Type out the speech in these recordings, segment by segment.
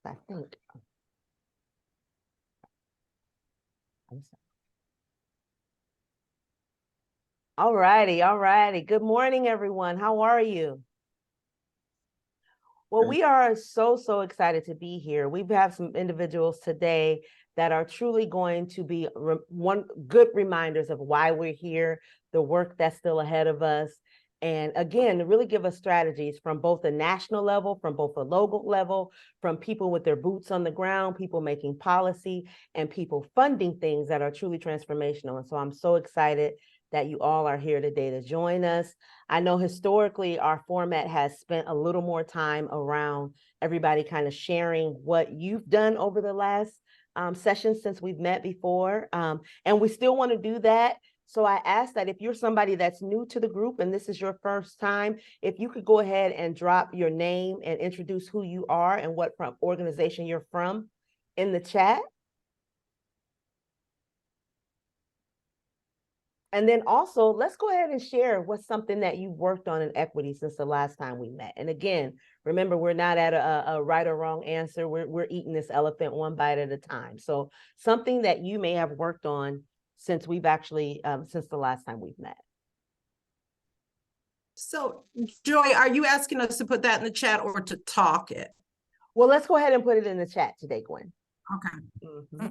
I think. All righty. Good morning, everyone. How are you? Well, we are so excited to be here. We have some individuals today that are truly going to be good reminders of why we're here, the work that's still ahead of us. And again, to really give us strategies from both the national level, from both the local level, from people with their boots on the ground, people making policy, and people funding things that are truly transformational. And so I'm so excited that you all are here today to join us. I know historically our format has spent a little more time around everybody kind of sharing what you've done over the last sessions since we've met before. And we still want to do that. So I ask that if you're somebody that's new to the group and this is your first time, if you could go ahead and drop your name and introduce who you are and what organization you're from in the chat. And then also, let's go ahead and share what's something that you've worked on in equity since the last time we met. And again, remember, we're not at a right or wrong answer. We're eating this elephant one bite at a time. So something that you may have worked on since we've actually, since the last time we've met. So, Joy, are you asking us to put that in the chat or to talk it? Well, let's go ahead and put it in the chat today, Gwen. Okay. Mm-hmm.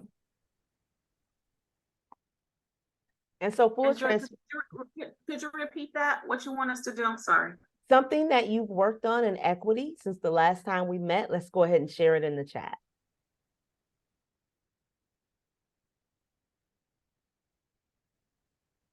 And so could you repeat that? What you want us to do? I'm sorry. Something that you've worked on in equity since the last time we met. Let's go ahead and share it in the chat.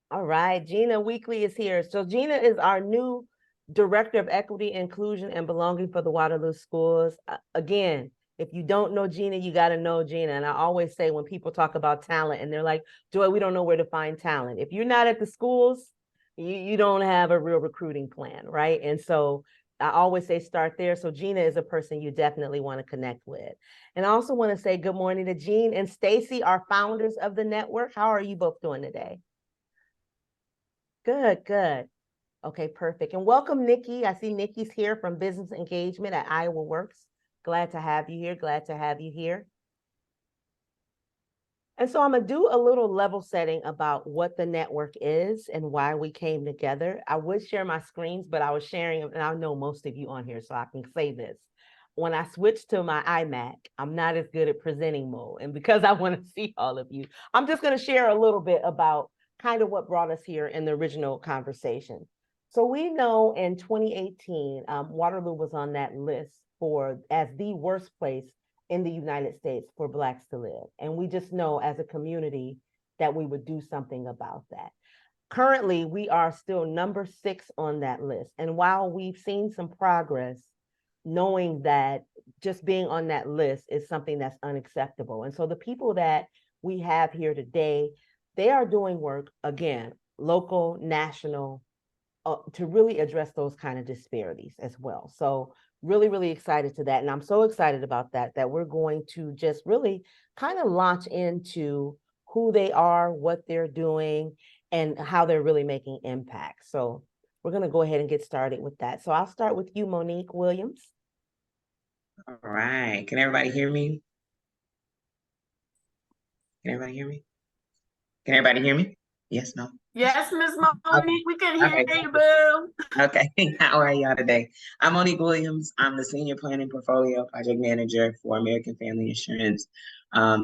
All right, Gina Weekly is here. So Gina is our new Director of Equity, Inclusion, and Belonging for the Waterloo Schools. Again, if you don't know Gina, you got to know Gina. And I always say when people talk about talent and they're like, Joy, we don't know where to find talent. If you're not at the schools, you don't have a real recruiting plan, right? And so I always say start there. So Gina is a person you definitely want to connect with. And I also want to say good morning to Jean and Stacy, our founders of the network. How are you both doing today? Good. Okay, perfect. And welcome, Nikki. I see Nikki's here from Business Engagement at Iowa Works. Glad to have you here. And so I'm going to do a little level setting about what the network is and why we came together. I would share my screens, but I was sharing, and I know most of you on here, so I can say this. When I switched to my iMac, I'm not as good at presenting mode. And because I want to see all of you, I'm just going to share a little bit about kind of what brought us here in the original conversation. So we know in 2018, Waterloo was on that list as the worst place in the United States for Blacks to live. And we just know as a community that we would do something about that. Currently, we are still number 6 on that list. And while we've seen some progress, knowing that just being on that list is something that's unacceptable. And so the people that we have here today, they are doing work, again, local, national, to really address those kind of disparities as well. So really excited to that. And I'm so excited about that we're going to just really kind of launch into who they are, what they're doing, and how they're really making impact. So we're going to go ahead and get started with that. So I'll start with you, Monique Williams. All right. Can everybody hear me? Can everybody hear me? Yes, no? Yes, Ms. Monique, we can hear you, boo. Okay, how are y'all today? I'm Monique Williams. I'm the Senior Planning Portfolio Project Manager for American Family Insurance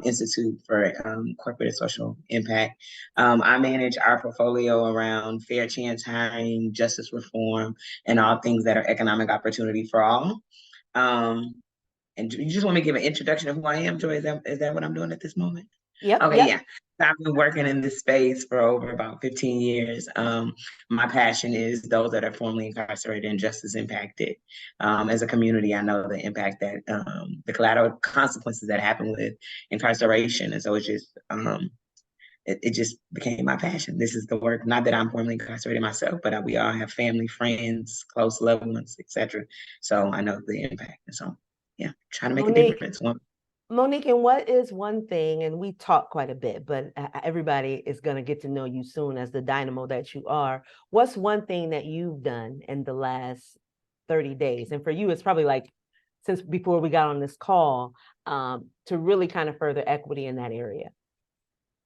Institute for Corporate and Social Impact. I manage our portfolio around fair chance hiring, justice reform, and all things that are economic opportunity for all. And you just want me to give an introduction of who I am, Joy? Is that what I'm doing at this moment? Yep. Okay, yep. yeah. I've been working in this space for over about 15 years. My passion is those that are formerly incarcerated and justice impacted. As a community, I know the impact that the collateral consequences that happen with incarceration. And so it's just, it just became my passion. This is the work, not that I'm formerly incarcerated myself, but we all have family, friends, close loved ones, etc. So I know the impact. And so, yeah, trying to make a difference. Monique, and what is one thing, and we talk quite a bit, but everybody is going to get to know you soon as the dynamo that you are. What's one thing that you've done in the last 30 days? And for you, it's probably like since before we got on this call, to really kind of further equity in that area?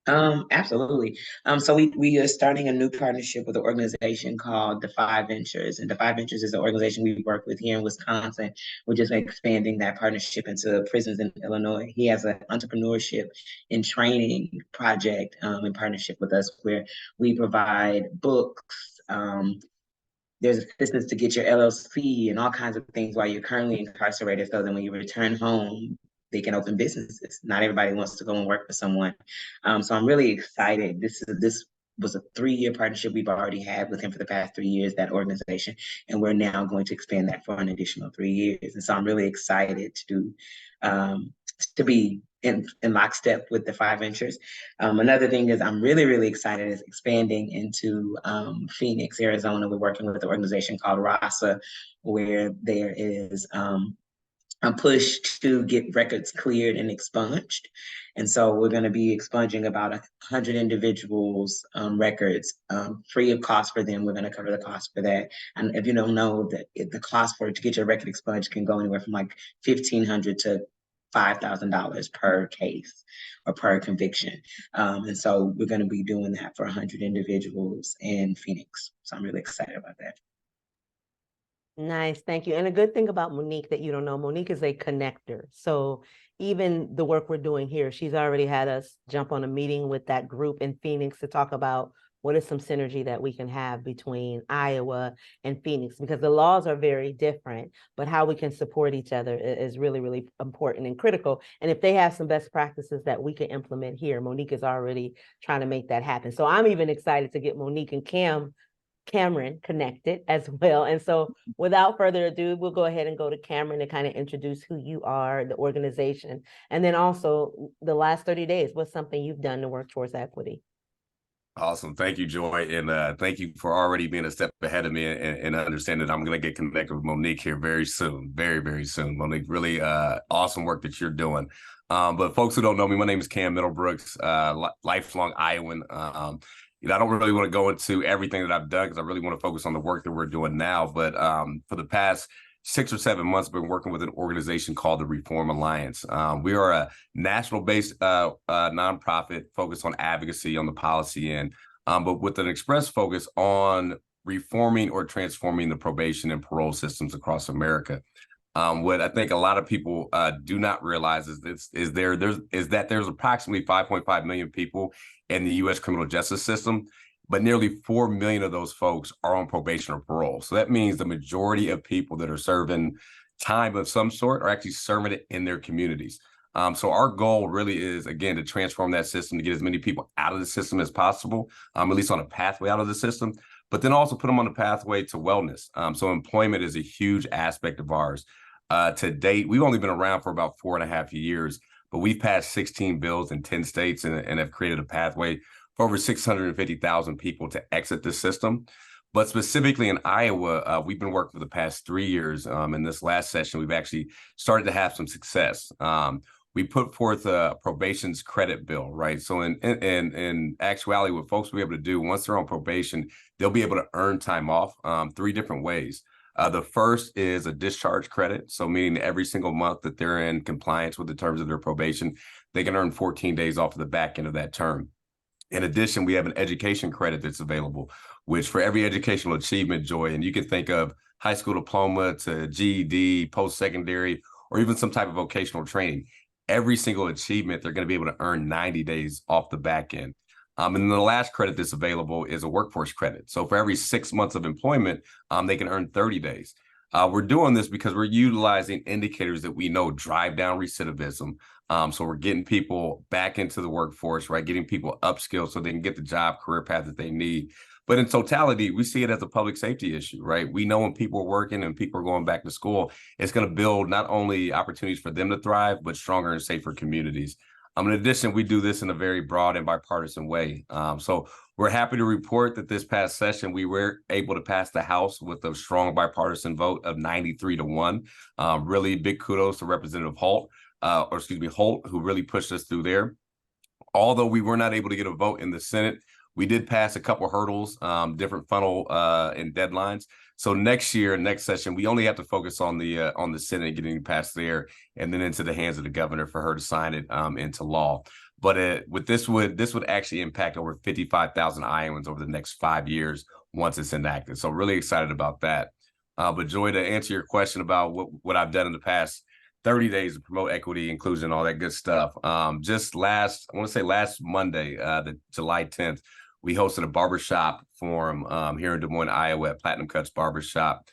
Absolutely. So we are starting a new partnership with an organization called Defy Ventures. And Defy Ventures is an organization we work with here in Wisconsin. We're just expanding that partnership into prisons in Illinois. He has an entrepreneurship and training project in partnership with us where we provide books. There's assistance to get your LLC and all kinds of things while you're currently incarcerated. So then when you return home, they can open businesses. Not everybody wants to go and work for someone. So I'm really excited. This was a 3-year partnership we've already had with him for the past 3 years, that organization. And we're now going to expand that for an additional 3 years. And so I'm really excited to be in lockstep with the Defy Ventures. Another thing is I'm really, really excited is expanding into Phoenix, Arizona. We're working with an organization called RASA, where there is a push to get records cleared and expunged. And so we're going to be expunging about 100 individuals' records free of cost for them. We're going to cover the cost for that. And if you don't know, that the cost to get your record expunged can go anywhere from like $1,500 to $5,000 per case or per conviction. And so we're going to be doing that for 100 individuals in Phoenix. So I'm really excited about that. Nice, thank you. And a good thing about Monique that you don't know, Monique is a connector. So even the work we're doing here, she's already had us jump on a meeting with that group in Phoenix to talk about what is some synergy that we can have between Iowa and Phoenix, because the laws are very different, but how we can support each other is really, really important and critical. And if they have some best practices that we can implement here, Monique is already trying to make that happen. So I'm even excited to get Monique and Cameron connected as well. And so without further ado, we'll go ahead and go to Cameron to kind of introduce who you are, the organization, and then also the last 30 days, what's something you've done to work towards equity? Awesome. Thank you, Joy. And thank you for already being a step ahead of me and understanding that I'm going to get connected with Monique here very soon, very, very soon. Monique, really awesome work that you're doing. But folks who don't know me, my name is Cam Middlebrooks, lifelong Iowan. I don't really want to go into everything that I've done because I really want to focus on the work that we're doing now. But for the past 6 or 7 months, I've been working with an organization called the Reform Alliance. We are a national-based nonprofit focused on advocacy on the policy end, but with an express focus on reforming or transforming the probation and parole systems across America. What I think a lot of people do not realize is that there's approximately 5.5 million people in the U.S. criminal justice system, but nearly 4 million of those folks are on probation or parole. So that means the majority of people that are serving time of some sort are actually serving it in their communities. So our goal really is, again, to transform that system, to get as many people out of the system as possible, at least on a pathway out of the system, but then also put them on a pathway to wellness. So employment is a huge aspect of ours. To date, we've only been around for about 4.5 years, but we've passed 16 bills in 10 states and have created a pathway for over 650,000 people to exit the system. But specifically in Iowa, we've been working for the past 3 years. In this last session, we've actually started to have some success. We put forth a probation's credit bill, right? So in actuality, what folks will be able to do once they're on probation, they'll be able to earn time off 3 different ways. The first is a discharge credit. So meaning every single month that they're in compliance with the terms of their probation, they can earn 14 days off of the back end of that term. In addition, we have an education credit that's available, which for every educational achievement, Joy, and you can think of high school diploma to GED, post-secondary, or even some type of vocational training, every single achievement, they're going to be able to earn 90 days off the back end. And then the last credit that's available is a workforce credit. So for every 6 months of employment, they can earn 30 days. We're doing this because we're utilizing indicators that we know drive down recidivism. So we're getting people back into the workforce, right? Getting people upskilled so they can get the job career path that they need. But in totality, we see it as a public safety issue, right? We know when people are working and people are going back to school, it's going to build not only opportunities for them to thrive, but stronger and safer communities. In addition, we do this in a very broad and bipartisan way. So we're happy to report that this past session, we were able to pass the House with a strong bipartisan vote of 93-1. Really big kudos to Representative Holt, who really pushed us through there. Although we were not able to get a vote in the Senate, we did pass a couple hurdles, different funnel and deadlines. So next year, next session, we only have to focus on the Senate getting passed there, and then into the hands of the governor for her to sign it into law. But with this would actually impact over 55,000 Iowans over the next 5 years once it's enacted. So really excited about that. But Joy, to answer your question about what I've done in the past 30 days to promote equity, inclusion, all that good stuff. Just last Monday, the July 10th, we hosted a barbershop forum here in Des Moines, Iowa, at Platinum Cuts Barbershop,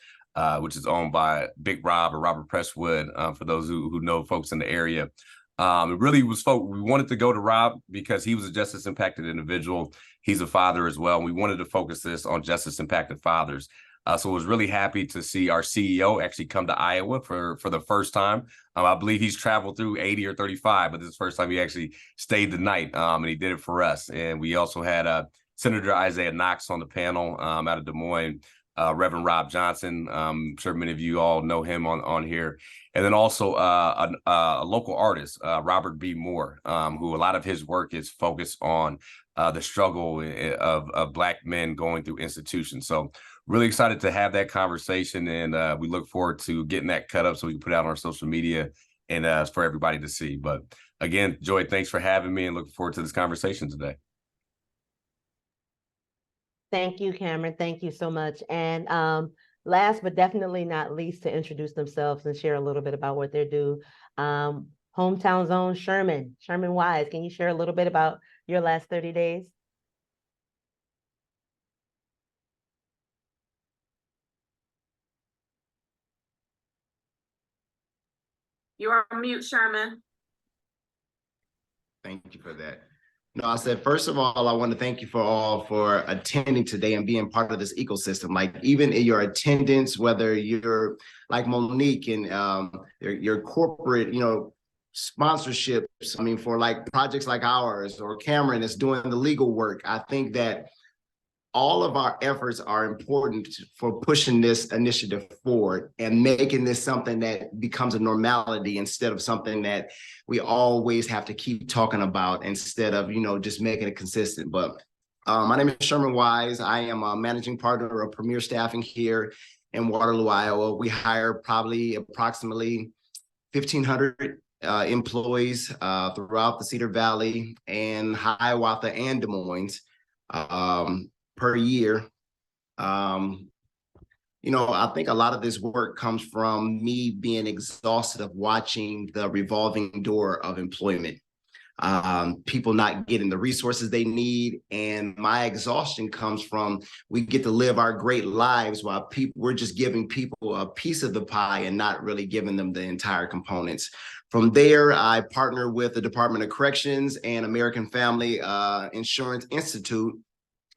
which is owned by Big Rob or Robert Presswood, for those who know folks in the area. It really was we wanted to go to Rob because he was a justice impacted individual. He's a father as well. And we wanted to focus this on justice impacted fathers. So I was really happy to see our CEO actually come to Iowa for the first time. I believe he's traveled through 80 or 35, but this is the first time he actually stayed the night, and he did it for us. And we also had Senator Isaiah Knox on the panel out of Des Moines, Reverend Rob Johnson. I'm sure many of you all know him on here. And then also a local artist, Robert B. Moore, who a lot of his work is focused on the struggle of Black men going through institutions. So really excited to have that conversation, and we look forward to getting that cut up so we can put it out on our social media and for everybody to see. But again, Joy, thanks for having me, and looking forward to this conversation today. Thank you, Cameron. Thank you so much. And last but definitely not least, to introduce themselves and share a little bit about what they do, hometown zone Sherman Wise. Can you share a little bit about your last 30 days? You are on mute, Sherman. Thank you for that. No, I said, first of all, I want to thank you for attending today and being part of this ecosystem. Like, even in your attendance, whether you're like Monique and your corporate, sponsorships, I mean, for like projects like ours, or Cameron is doing the legal work, I think that all of our efforts are important for pushing this initiative forward and making this something that becomes a normality instead of something that we always have to keep talking about, instead of, just making it consistent. But my name is Sherman Wise. I am a managing partner of Premier Staffing here in Waterloo, Iowa. We hire probably approximately 1,500 employees throughout the Cedar Valley and Hiawatha and Des Moines per year. I think a lot of this work comes from me being exhausted of watching the revolving door of employment, people not getting the resources they need. And my exhaustion comes from, we get to live our great lives while we're just giving people a piece of the pie and not really giving them the entire components. From there, I partner with the Department of Corrections and American Family Insurance Institute,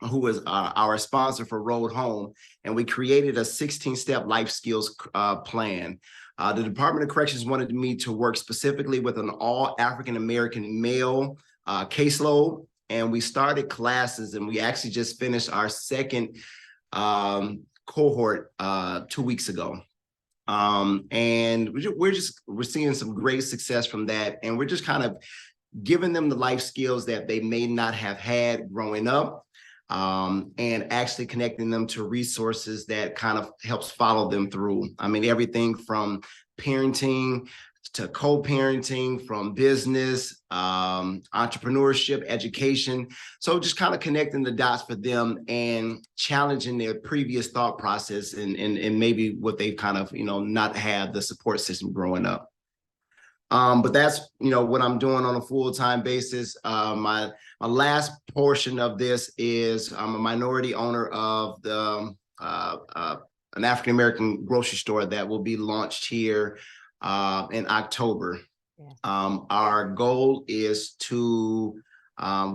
who is our sponsor for Road Home, and we created a 16-step life skills plan. The Department of Corrections wanted me to work specifically with an all African-American male caseload, and we started classes, and we actually just finished our second cohort 2 weeks ago. And we're seeing some great success from that, and we're just kind of giving them the life skills that they may not have had growing up, and actually connecting them to resources that kind of helps follow them through. I mean, everything from parenting to co-parenting, from business, entrepreneurship, education. So just kind of connecting the dots for them and challenging their previous thought process and maybe what they've kind of, not had the support system growing up. But that's, what I'm doing on a full-time basis. My last portion of this is I'm a minority owner of an African-American grocery store that will be launched here in October. Yeah. Our goal is to,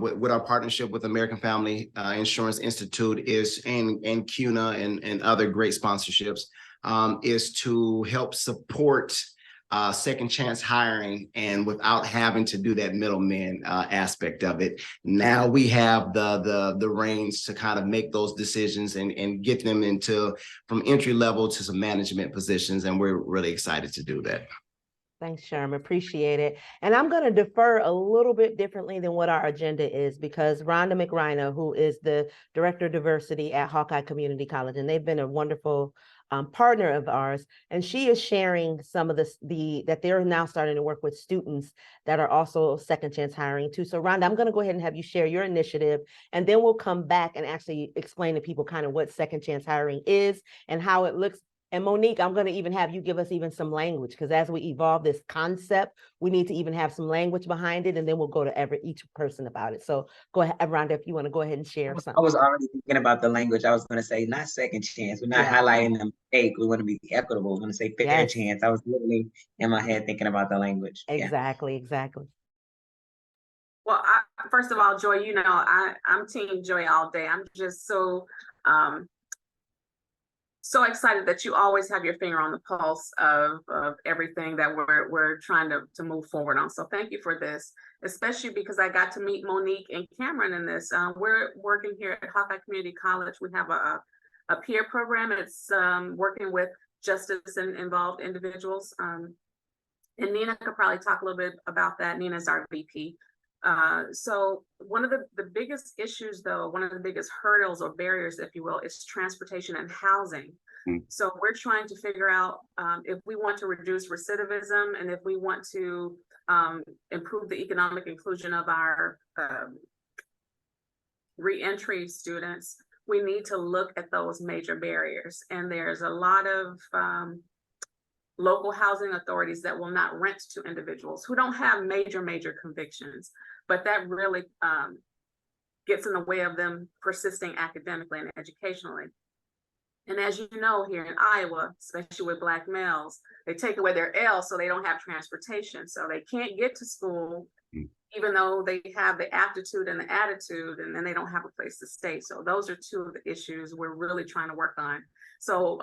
with our partnership with American Family Insurance Institute and CUNA and other great sponsorships, is to help support second chance hiring, and without having to do that middleman aspect of it. Now we have the reins to kind of make those decisions and get them from entry level to some management positions, and we're really excited to do that. Thanks, Sherman. Appreciate it. And I'm going to defer a little bit differently than what our agenda is, because Rhonda McRhino, who is the Director of Diversity at Hawkeye Community College, and they've been a wonderful partner of ours, and she is sharing some of that they're now starting to work with students that are also second chance hiring too. So Rhonda, I'm going to go ahead and have you share your initiative, and then we'll come back and actually explain to people kind of what second chance hiring is and how it looks. And Monique, I'm going to even have you give us even some language, because as we evolve this concept, we need to even have some language behind it, and then we'll go to each person about it. So go ahead, Rhonda, if you want to go ahead and share I something. was already thinking about the language. I was going to say not second chance. We're not Yeah. highlighting the mistake. We want to be equitable. We're going to say fair Yes. chance. I was literally in my head thinking about the language. Exactly, exactly. Well, first of all, Joy, you know, I'm Team Joy all day. I'm just so excited that you always have your finger on the pulse of everything that we're trying to move forward on. So thank you for this, especially because I got to meet Monique and Cameron in this. We're working here at Hawkeye Community College. We have a peer program. It's working with justice and involved individuals. And Nina could probably talk a little bit about that. Nina's our VP. So one of the biggest issues, though, one of the biggest hurdles or barriers, if you will, is transportation and housing. So we're trying to figure out if we want to reduce recidivism and if we want to improve the economic inclusion of our reentry students, we need to look at those major barriers. And there's a lot of local housing authorities that will not rent to individuals who don't have major convictions, but that really gets in the way of them persisting academically and educationally. And as you know, here in Iowa, especially with Black males, they take away their L so they don't have transportation. So they can't get to school, even though they have the aptitude and the attitude, and then they don't have a place to stay. So those are two of the issues we're really trying to work on. So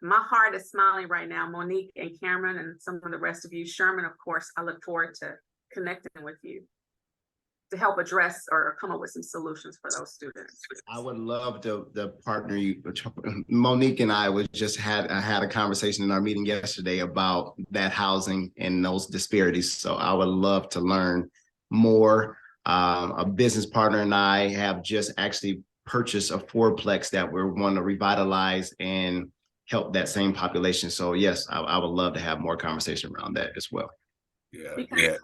my heart is smiling right now. Monique and Cameron and some of the rest of you, Sherman, of course, I look forward to connecting with you to help address or come up with some solutions for those students. I would love to partner you. Monique and I had a conversation in our meeting yesterday about that housing and those disparities. So I would love to learn more. A business partner and I have just actually purchased a fourplex that we're wanting to revitalize and help that same population. So yes, I would love to have more conversation around that as well. Because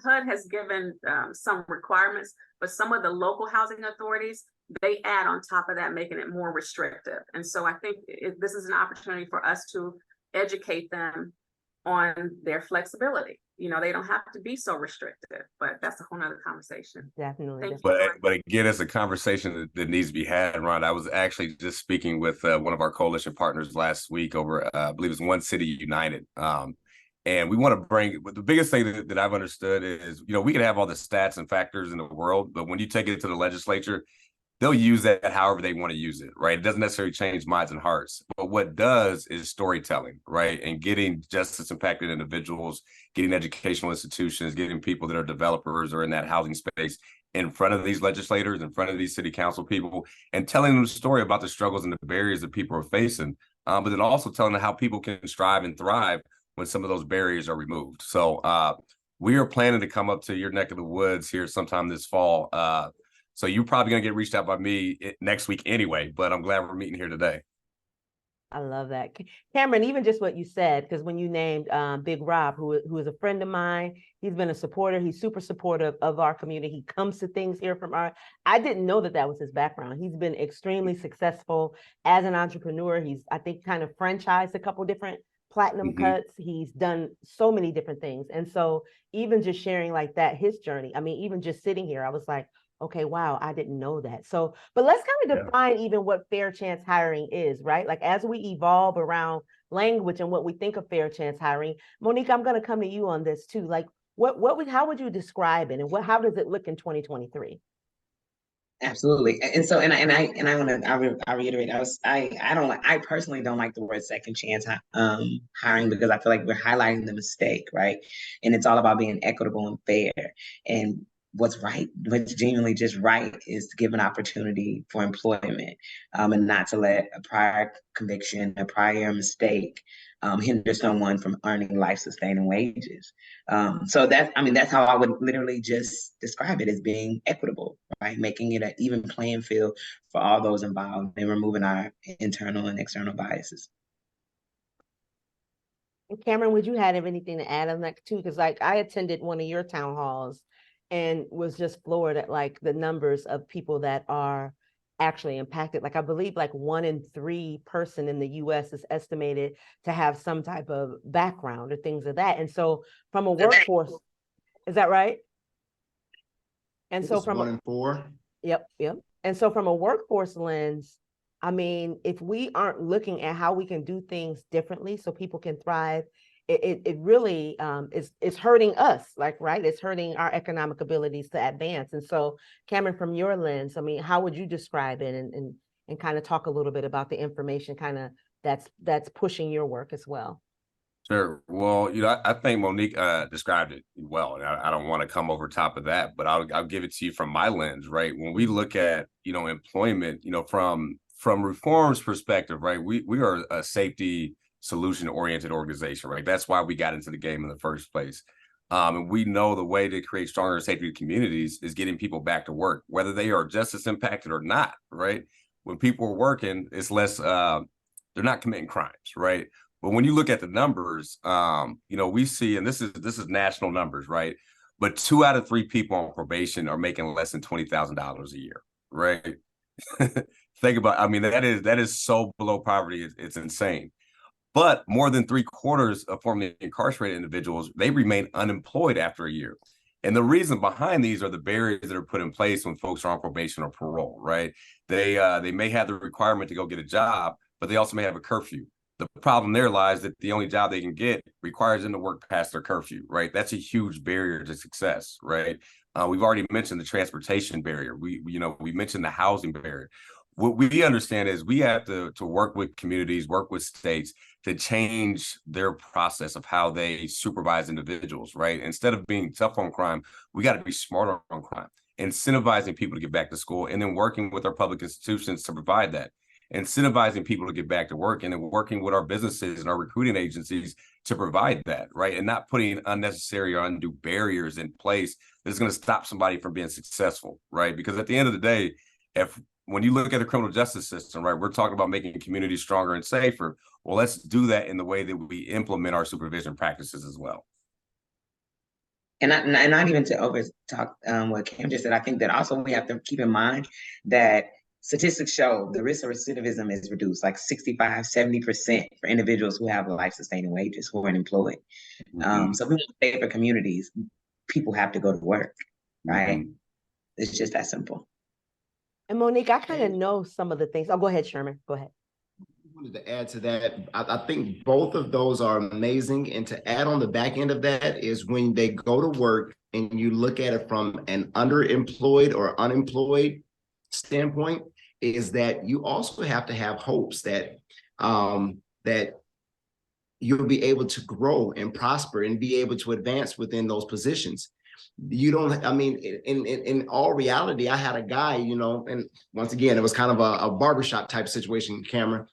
HUD has given some requirements, but some of the local housing authorities, they add on top of that, making it more restrictive. And so I think this is an opportunity for us to educate them on their flexibility. You know, they don't have to be so restrictive, but that's a whole nother conversation. Definitely. But again, it's a conversation that needs to be had, Ron. I was actually just speaking with one of our coalition partners last week over, I believe it's One City United. And we want to bring, but the biggest thing that I've understood is, you know, we can have all the stats and factors in the world, but when you take it to the legislature, they'll use that however they want to use it, right? It doesn't necessarily change minds and hearts, but what does is storytelling, right? And getting justice impacted individuals, getting educational institutions, getting people that are developers or in that housing space in front of these legislators, in front of these city council people, and telling them the story about the struggles and the barriers that people are facing, but then also telling them how people can strive and thrive when some of those barriers are removed. So we are planning to come up to your neck of the woods here sometime this fall. So you're probably going to get reached out by me next week anyway, but I'm glad we're meeting here today. I love that. Cameron, even just what you said, because when you named Big Rob, who is a friend of mine, he's been a supporter. He's super supportive of our community. He comes to things here from I didn't know that was his background. He's been extremely successful as an entrepreneur. He's, I think, kind of franchised a couple different platinum cuts. He's done so many different things. And so even just sharing like that, his journey, I mean, even just sitting here, I was like, okay, wow, I didn't know that. So, but let's kind of define even what fair chance hiring is, right? Like as we evolve around language and what we think of fair chance hiring, Monique, I'm going to come to you on this too. Like how would you describe it, and how does it look in 2023? Absolutely. And so, and I reiterate, I personally don't like the word second chance hiring, because I feel like we're highlighting the mistake, right? And it's all about being equitable and fair. And what's right, what's genuinely just right, is to give an opportunity for employment, and not to let a prior conviction, a prior mistake, hinder someone from earning life-sustaining wages. So that's how I would literally just describe it, as being equitable, right? Making it an even playing field for all those involved, and removing our internal and external biases. And Cameron, would you have anything to add on that too? Because like I attended one of your town halls and was just floored at like the numbers of people that are actually impacted. Like I believe like 1 in 3 person in the US is estimated to have some type of background or things of that. And so from a workforce, is that right? And so from 1 in 4. Yep. And so from a workforce lens, I mean, if we aren't looking at how we can do things differently so people can thrive, it really is hurting us, like, right? It's hurting our economic abilities to advance. And so, Cameron, from your lens, I mean, how would you describe it, and kind of talk a little bit about the information kind of that's pushing your work as well? Sure. Well, I think Monique described it well, and I don't want to come over top of that, but I'll give it to you from my lens, right? When we look at, employment, from reform's perspective, right? We are a safety solution oriented organization, right? That's why we got into the game in the first place. And we know the way to create stronger safety communities is getting people back to work, whether they are justice impacted or not, right? When people are working, it's less, they're not committing crimes, right? But when you look at the numbers, we see, and this is national numbers, right? But 2 out of 3 people on probation are making less than $20,000 a year, right? Think about, I mean, that is so below poverty, it's insane. But more than 3/4 of formerly incarcerated individuals, they remain unemployed after a year. And the reason behind these are the barriers that are put in place when folks are on probation or parole, right? They may have the requirement to go get a job, but they also may have a curfew. The problem there lies that the only job they can get requires them to work past their curfew, right? That's a huge barrier to success, right? We've already mentioned the transportation barrier. We mentioned the housing barrier. What we understand is we have to work with communities, work with states to change their process of how they supervise individuals, right? Instead of being tough on crime, we got to be smarter on crime, incentivizing people to get back to school, and then working with our public institutions to provide that, incentivizing people to get back to work, and then working with our businesses and our recruiting agencies to provide that, right? And not putting unnecessary or undue barriers in place that's going to stop somebody from being successful, right? Because at the end of the day, when you look at the criminal justice system, right, we're talking about making communities stronger and safer. Well, let's do that in the way that we implement our supervision practices as well. And not even to over talk what Cam just said, I think that also we have to keep in mind that statistics show the risk of recidivism is reduced like 65-70% for individuals who have life-sustaining wages, who are unemployed. Mm-hmm. So if we want safer communities, people have to go to work, right? Mm-hmm. It's just that simple. And Monique, I kind of know some of the things. Oh, go ahead, Sherman. Go ahead. I wanted to add to that. I think both of those are amazing. And to add on the back end of that is when they go to work and you look at it from an underemployed or unemployed standpoint, is that you also have to have hopes that that you'll be able to grow and prosper and be able to advance within those positions. You don't, I mean, in all reality, I had a guy, and once again, it was kind of a barbershop type situation, Cameron.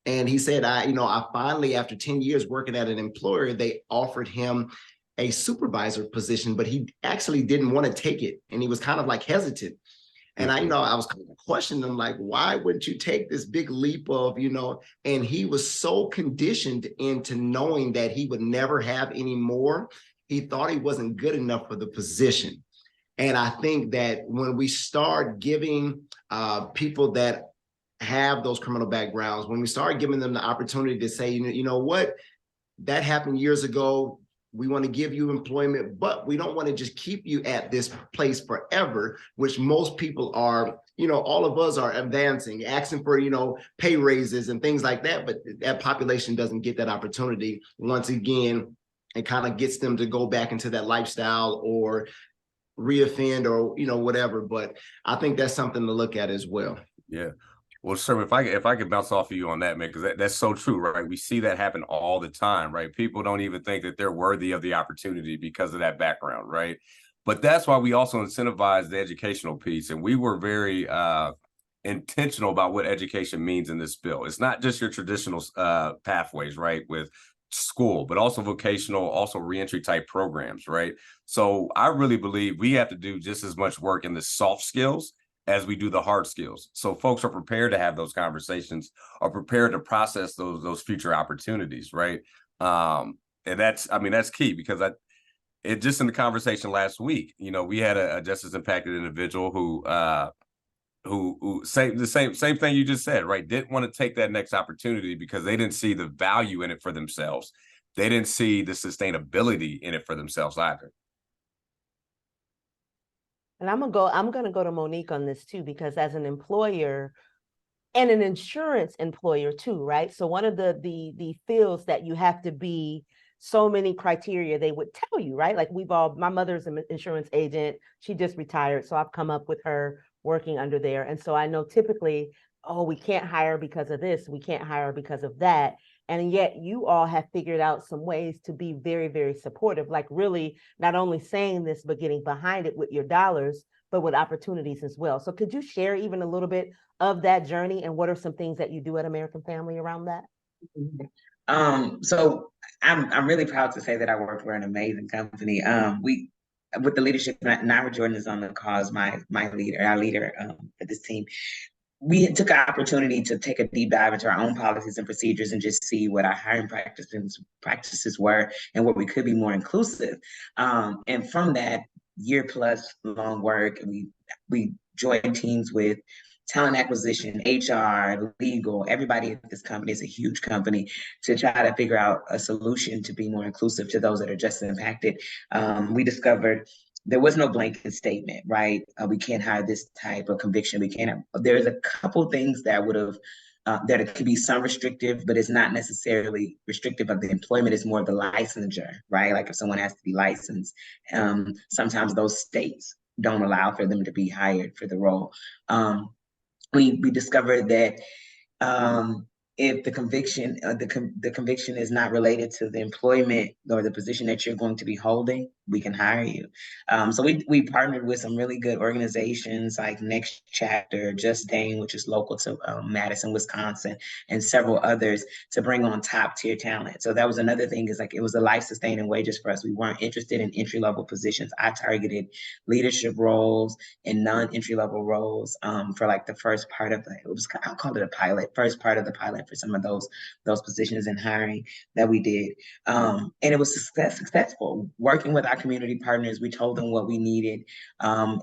And he said, I finally, after 10 years working at an employer, they offered him a supervisor position, but he actually didn't want to take it. And he was kind of like hesitant. And I was kind of questioning him, like, why wouldn't you take this big leap of, and he was so conditioned into knowing that he would never have any more. He thought he wasn't good enough for the position. And I think that when we start giving people that have those criminal backgrounds, when we start giving them the opportunity to say, you know what, that happened years ago. We want to give you employment, but we don't want to just keep you at this place forever, which most people are, all of us are advancing, asking for, pay raises and things like that. But that population doesn't get that opportunity. Once again, it kind of gets them to go back into that lifestyle or reoffend or, whatever. But I think that's something to look at as well. Yeah. Well, sir, if I could bounce off of you on that, man, because that's so true, right? We see that happen all the time, right? People don't even think that they're worthy of the opportunity because of that background, right? But that's why we also incentivize the educational piece. And we were very intentional about what education means in this bill. It's not just your traditional pathways, right, with school, but also vocational, also reentry type programs, right? So I really believe we have to do just as much work in the soft skills as we do the hard skills. So folks are prepared to have those conversations, are prepared to process those future opportunities, right? And that's key, because it just in the conversation last week, we had a justice impacted individual who say the same thing you just said, right? Didn't want to take that next opportunity because they didn't see the value in it for themselves. They didn't see the sustainability in it for themselves either. And I'm gonna go to Monique on this too, because as an employer and an insurance employer too, right? So one of the fields that you have to be so many criteria they would tell you, right? Like my mother's an insurance agent. She just retired. So I've come up with her working under there. And so I know typically, oh, we can't hire because of this. We can't hire because of that. And yet you all have figured out some ways to be very, very supportive, like really not only saying this, but getting behind it with your dollars, but with opportunities as well. So could you share even a little bit of that journey, and what are some things that you do at American Family around that? So I'm really proud to say that I work for an amazing company. We, with the leadership, Naira Jordan is on the cause, our leader for this team. We took an opportunity to take a deep dive into our own policies and procedures and just see what our hiring practices were and what we could be more inclusive. And from that year plus long work, we joined teams with talent acquisition, HR, legal, everybody at this company is a huge company, to try to figure out a solution to be more inclusive to those that are just impacted. We discovered there was no blanket statement, right? We can't hire this type of conviction. We can't. There's a couple things that would have, that it could be some restrictive, but it's not necessarily restrictive of the employment. It's more of the licensure, right? Like if someone has to be licensed, sometimes those states don't allow for them to be hired for the role. We discovered that if the conviction, the conviction is not related to the employment or the position that you're going to be holding, we can hire you. So we partnered with some really good organizations like Next Chapter, Just Dane, which is local to Madison, Wisconsin, and several others to bring on top tier talent. So that was another thing, is like it was a life sustaining wages for us. We weren't interested in entry level positions. I targeted leadership roles and non-entry level roles for like the first part of I'll call it a pilot, first part of the pilot for some of those positions in hiring that we did. And it was successful. Working with our community partners, we told them what we needed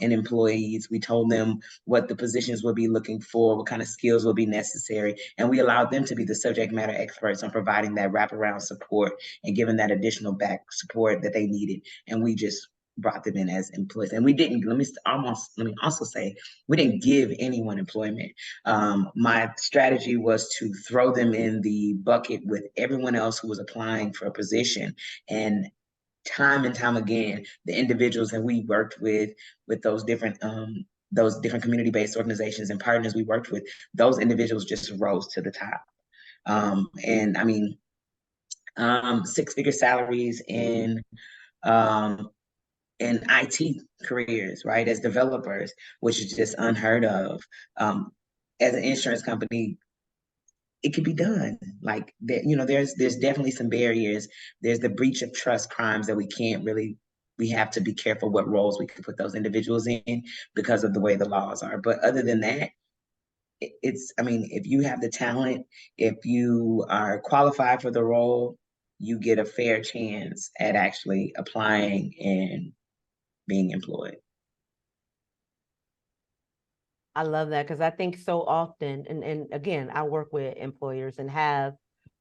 in employees. We told them what the positions would be looking for, what kind of skills would be necessary. And we allowed them to be the subject matter experts on providing that wraparound support and giving that additional back support that they needed. And we just brought them in as employees. And we didn't, let me also say, we didn't give anyone employment. My strategy was to throw them in the bucket with everyone else who was applying for a position. And time again, the individuals that we worked with those different community-based organizations and partners we worked with, those individuals just rose to the top. And I mean, six-figure salaries in IT careers, right, as developers, which is just unheard of. As an insurance company, it could be done. Like that, there's definitely some barriers. There's the breach of trust crimes that we have to be careful what roles we can put those individuals in because of the way the laws are. But other than that, if you have the talent, if you are qualified for the role, you get a fair chance at actually applying and being employed. I love that, because I think so often, and again, I work with employers and have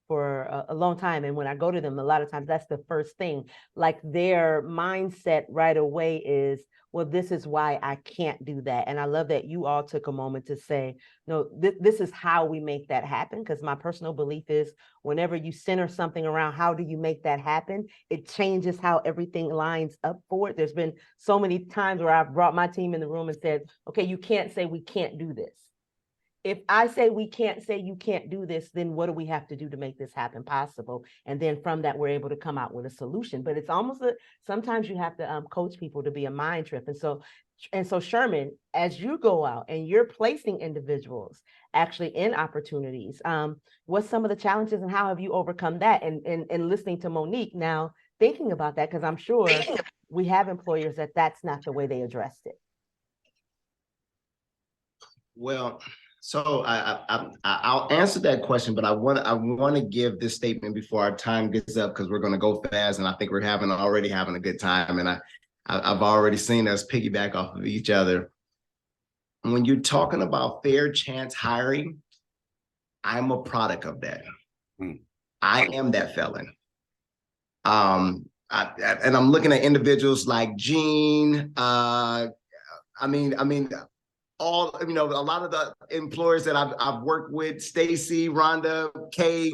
for a long time. And when I go to them, a lot of times that's the first thing, like their mindset right away is, well, this is why I can't do that. And I love that you all took a moment to say, no, this is how we make that happen. Because my personal belief is whenever you center something around how do you make that happen, it changes how everything lines up for it. There's been so many times where I've brought my team in the room and said, okay, you can't say we can't do this. if I say we can't say you can't do this, then what do we have to do to make this happen possible? And then from that, we're able to come out with a solution. But it's almost sometimes you have to coach people to be a mind trip. And so Sherman, as you go out and you're placing individuals actually in opportunities, what's some of the challenges and how have you overcome that? And listening to Monique now, thinking about that, because I'm sure we have employers that's not the way they addressed it. Well, so I'll answer that question, but I want to give this statement before our time gets up, because we're going to go fast, and I think we're already having a good time, and I've already seen us piggyback off of each other. When you're talking about fair chance hiring, I'm a product of that. I am that felon. And I'm looking at individuals like Gene. I mean, all, a lot of the employers that I've worked with, Stacy, Rhonda, Kay,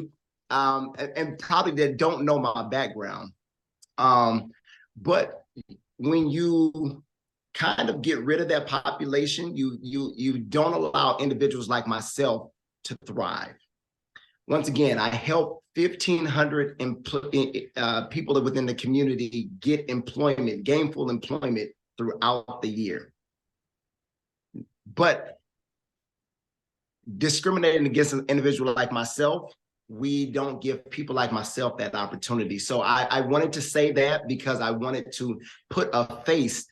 and probably that don't know my background. But when you kind of get rid of that population, you don't allow individuals like myself to thrive. Once again, I help 1,500 people within the community get employment, gainful employment throughout the year. But discriminating against an individual like myself, we don't give people like myself that opportunity. So I wanted to say that because I wanted to put a face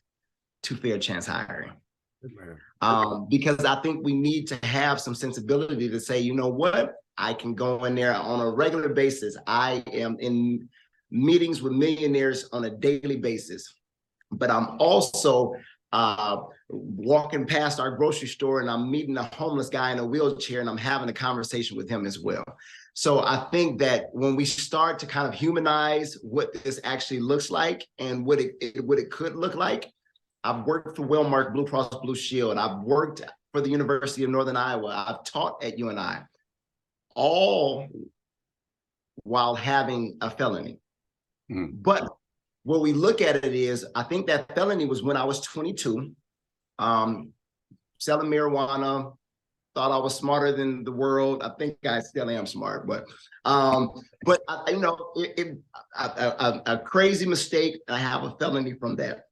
to fair chance hiring. Because I think we need to have some sensibility to say, you know what, I can go in there on a regular basis. I am in meetings with millionaires on a daily basis, but I'm also walking past our grocery store and I'm meeting a homeless guy in a wheelchair and I'm having a conversation with him as well. So I think that when we start to kind of humanize what this actually looks like and what it could look like, I've worked for Wellmark Blue Cross Blue Shield. I've worked for the University of Northern Iowa. I've taught at UNI, all while having a felony. But what we look at it is, I think that felony was when I was 22, selling marijuana, thought I was smarter than the world. I think I still am smart, but a crazy mistake. I have a felony from that.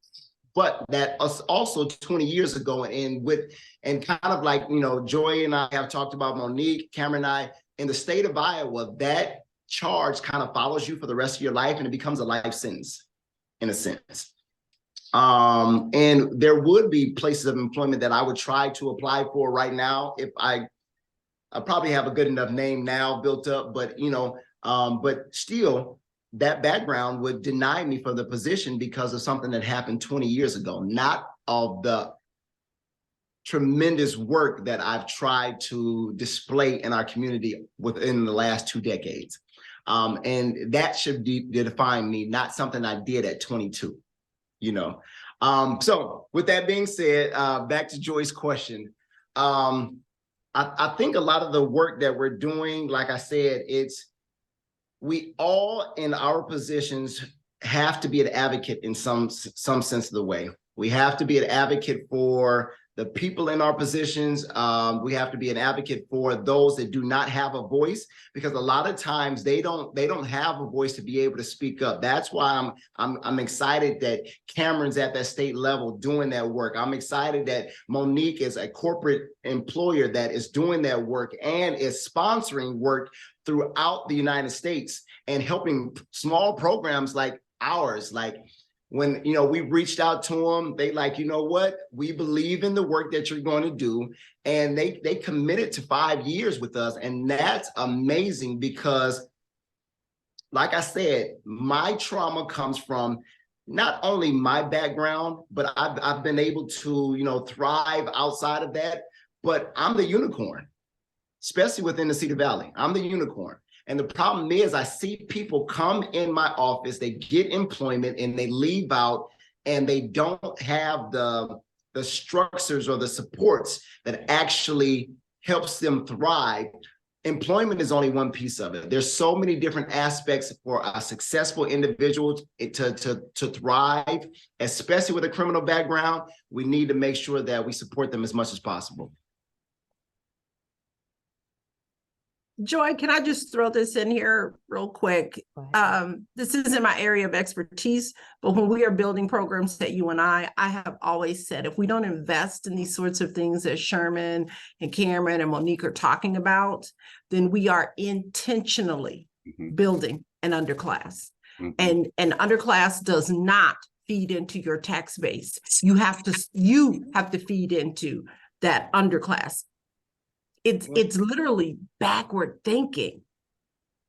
But that was also 20 years ago, and kind of like, Joy and I have talked about, Monique, Cameron and I, in the state of Iowa, that charge kind of follows you for the rest of your life, and it becomes a life sentence in a sense. And there would be places of employment that I would try to apply for right now if I probably have a good enough name now built up, but still, that background would deny me for the position because of something that happened 20 years ago, not of the tremendous work that I've tried to display in our community within the last 2 decades. And that should define me, not something I did at 22, So with that being said, back to Joy's question. I think a lot of the work that we're doing, like I said, we all in our positions have to be an advocate in some sense of the way. We have to be an advocate for the people in our positions. We have to be an advocate for those that do not have a voice, because a lot of times they don't have a voice to be able to speak up. That's why I'm excited that Cameron's at that state level doing that work. I'm excited that Monique is a corporate employer that is doing that work and is sponsoring work throughout the United States and helping small programs like ours. Like when, we reached out to them, they like, you know what, we believe in the work that you're going to do. And they committed to 5 years with us. And that's amazing because, like I said, my trauma comes from not only my background, but I've been able to, thrive outside of that. But I'm the unicorn, especially within the Cedar Valley. I'm the unicorn. And the problem is I see people come in my office, they get employment and they leave out and they don't have the structures or the supports that actually helps them thrive. Employment is only one piece of it. There's so many different aspects for a successful individual to thrive, especially with a criminal background. We need to make sure that we support them as much as possible. Joy, can I just throw this in here real quick? Go ahead. This isn't my area of expertise, but when we are building programs at UNI, I have always said, if we don't invest in these sorts of things that Sherman and Cameron and Monique are talking about, then we are intentionally building an underclass. And an underclass does not feed into your tax base. You have to feed into that underclass. It's literally backward thinking.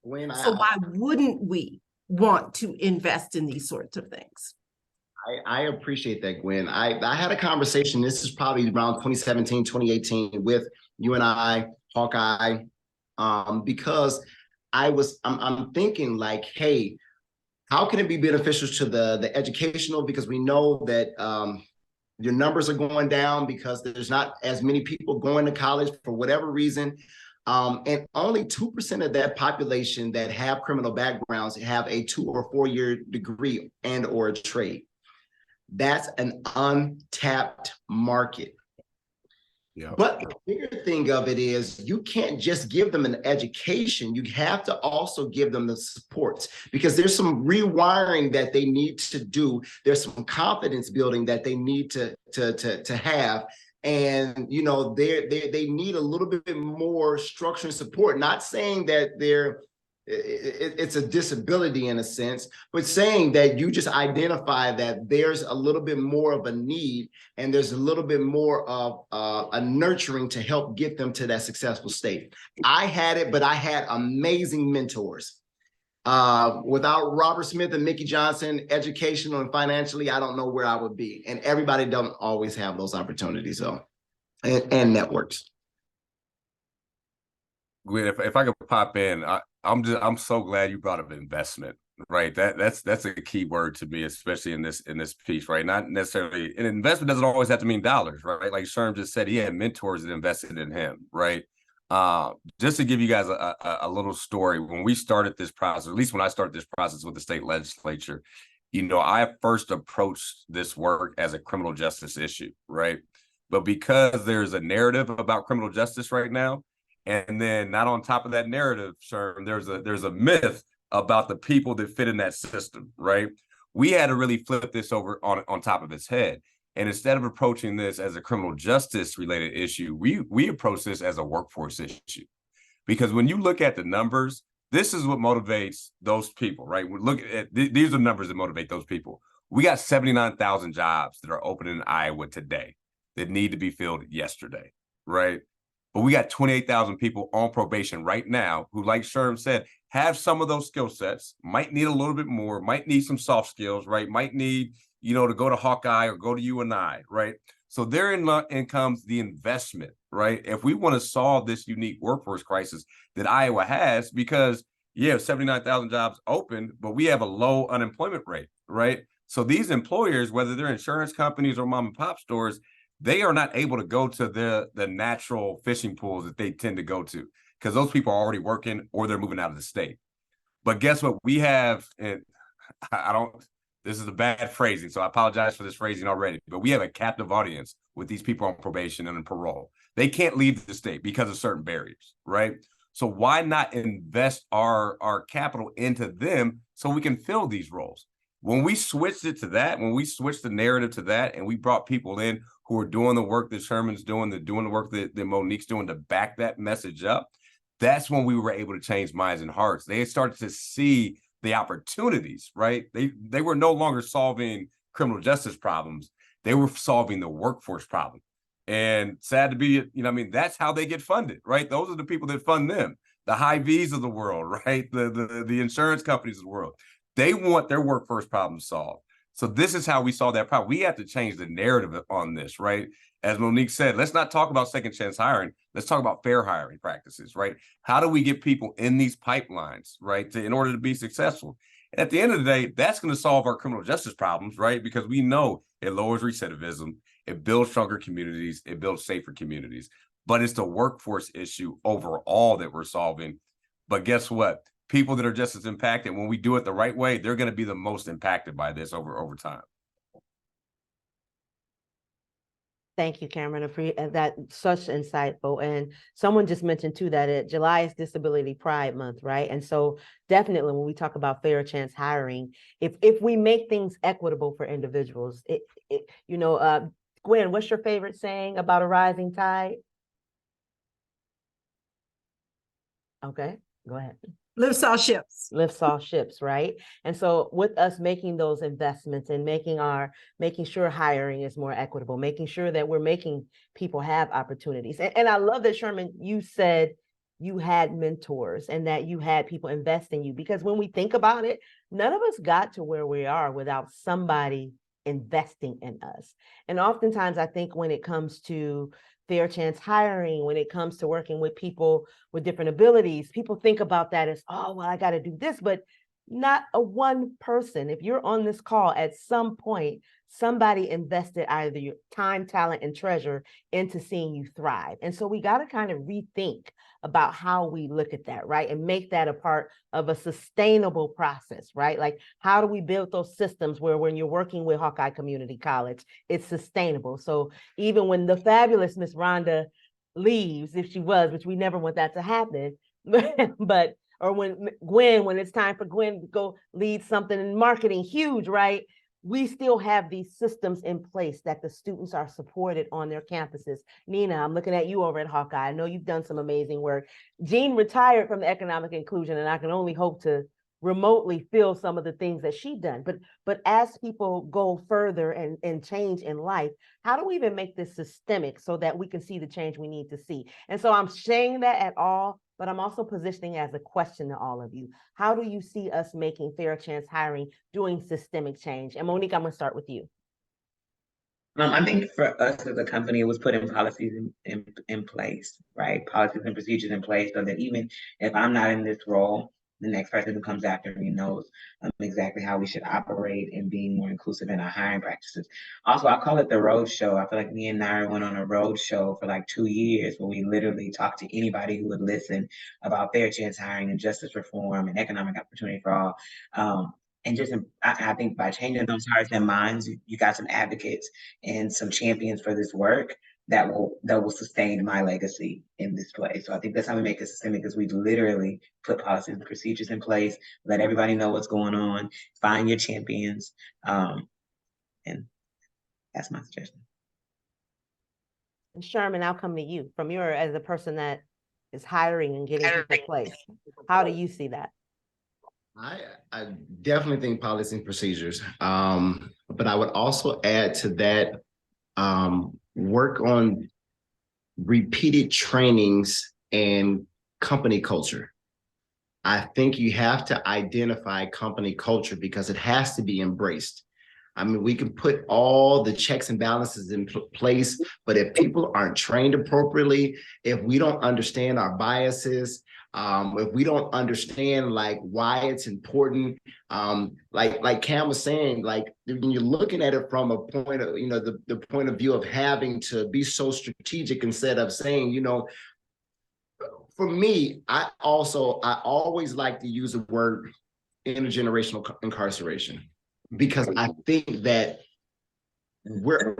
So why wouldn't we want to invest in these sorts of things? I appreciate that, Gwen. I had a conversation, this is probably around 2017, 2018 with UNI, Hawkeye, because I'm thinking like, hey, how can it be beneficial to the educational? Because we know that your numbers are going down because there's not as many people going to college for whatever reason. And only 2% of that population that have criminal backgrounds have a 2 or 4 year degree and or a trade. That's an untapped market. Yeah. But the bigger thing of it is you can't just give them an education. You have to also give them the supports, because there's some rewiring that they need to do. There's some confidence building that they need to have. And, you know, they need a little bit more structure and support, not saying that it's a disability in a sense, but saying that you just identify that there's a little bit more of a need and there's a little bit more of a nurturing to help get them to that successful state. I had it, but I had amazing mentors. Without Robert Smith and Mickey Johnson, educational and financially, I don't know where I would be. And everybody don't always have those opportunities, though, and networks. Gwen, if I could pop in, I'm so glad you brought up investment, right? That's a key word to me, especially in this piece, right? Not necessarily, and investment doesn't always have to mean dollars, right? Like Sherm just said, he had mentors that invested in him, right? Just to give you guys a little story, when we started this process, or at least when I started this process with the state legislature, you know, I first approached this work as a criminal justice issue, right? But because there's a narrative about criminal justice right now, and then not on top of that narrative, Sherm, there's a myth about the people that fit in that system, right? We had to really flip this over on top of its head. And instead of approaching this as a criminal justice related issue, we approach this as a workforce issue. Because when you look at the numbers, this is what motivates those people, right? We look at these are numbers that motivate those people. We got 79,000 jobs that are open in Iowa today that need to be filled yesterday, right? But we got 28,000 people on probation right now who, like Sherm said, have some of those skill sets, might need a little bit more, might need some soft skills, right? Might need, you know, to go to Hawkeye or go to UNI, right? So therein comes the investment, right? If we want to solve this unique workforce crisis that Iowa has, because you have 79,000 jobs open, but we have a low unemployment rate, right? So these employers, whether they're insurance companies or mom and pop stores, they are not able to go to the natural fishing pools that they tend to go to, because those people are already working or they're moving out of the state. But guess what? We have, and this is a bad phrasing, so I apologize for this phrasing already, but we have a captive audience with these people on probation and on parole. They can't leave the state because of certain barriers, right? So why not invest our capital into them so we can fill these roles? When we switched it to that, when we switched the narrative to that, and we brought people in who are doing the work that Sherman's doing, the work that Monique's doing to back that message up, that's when we were able to change minds and hearts. They started to see the opportunities, right? They were no longer solving criminal justice problems. They were solving the workforce problem. And sad to be, you know, I mean, that's how they get funded, right? Those are the people that fund them, the Hy-Vees of the world, right? The insurance companies of the world. They want their workforce problem solved. So this is how we solve that problem. We have to change the narrative on this, right? As Monique said, let's not talk about second chance hiring. Let's talk about fair hiring practices, right? How do we get people in these pipelines, right, in order to be successful? And at the end of the day, that's going to solve our criminal justice problems, right? Because we know it lowers recidivism, it builds stronger communities, it builds safer communities. But it's the workforce issue overall that we're solving. But guess what? People that are just as impacted, when we do it the right way, they're going to be the most impacted by this over time. Thank you, Cameron. That's such insightful. And someone just mentioned too that July is Disability Pride Month, right? And so definitely when we talk about fair chance hiring, if we make things equitable for individuals, Gwen, what's your favorite saying about a rising tide? Okay, go ahead. Lifts all ships. Lifts all ships, right? And so with us making those investments and making sure hiring is more equitable, making sure that we're making people have opportunities. And I love that, Sherman, you said you had mentors and that you had people invest in you, because when we think about it, none of us got to where we are without somebody investing in us. And oftentimes I think when it comes to fair chance hiring, when it comes to working with people with different abilities, people think about that as, oh, well, I got to do this, but not a one person. If you're on this call, at some point, somebody invested either your time, talent, and treasure into seeing you thrive. And so we got to kind of rethink about how we look at that, right? And make that a part of a sustainable process, right? Like, how do we build those systems where when you're working with Hawkeye Community College, it's sustainable? So even when the fabulous Miss Rhonda leaves, if she was, which we never want that to happen, or when it's time for Gwen to go lead something in marketing huge, right? We still have these systems in place that the students are supported on their campuses. Nina, I'm looking at you over at Hawkeye. I know you've done some amazing work. Jean retired from the economic inclusion, and I can only hope to remotely feel some of the things that she's done. But as people go further and change in life, how do we even make this systemic so that we can see the change we need to see? And so I'm saying that at all, but I'm also positioning as a question to all of you. How do you see us making fair chance hiring, doing systemic change? And Monique, I'm gonna start with you. I think for us as a company, it was putting policies in place, right? Policies and procedures in place so that even if I'm not in this role, the next person who comes after me knows exactly how we should operate and being more inclusive in our hiring practices. Also, I call it the road show. I feel like me and Naira went on a road show for like 2 years where we literally talked to anybody who would listen about fair chance hiring and justice reform and economic opportunity for all. And just, I think by changing those hearts and minds, you got some advocates and some champions for this work that will sustain my legacy in this place. So I think that's how we make it systemic, is we literally put policies and procedures in place, let everybody know what's going on, find your champions, and that's my suggestion. And Sherman, I'll come to you as a person that is hiring and getting people in place. How do you see that? I definitely think policy and procedures, but I would also add to that, work on repeated trainings and company culture. I think you have to identify company culture because it has to be embraced. I mean, we can put all the checks and balances in place, but if people aren't trained appropriately, if we don't understand our biases, if we don't understand like why it's important, like Cam was saying, like when you're looking at it from a point of, the point of view of having to be so strategic instead of saying, for me, I always like to use the word intergenerational incarceration, because I think that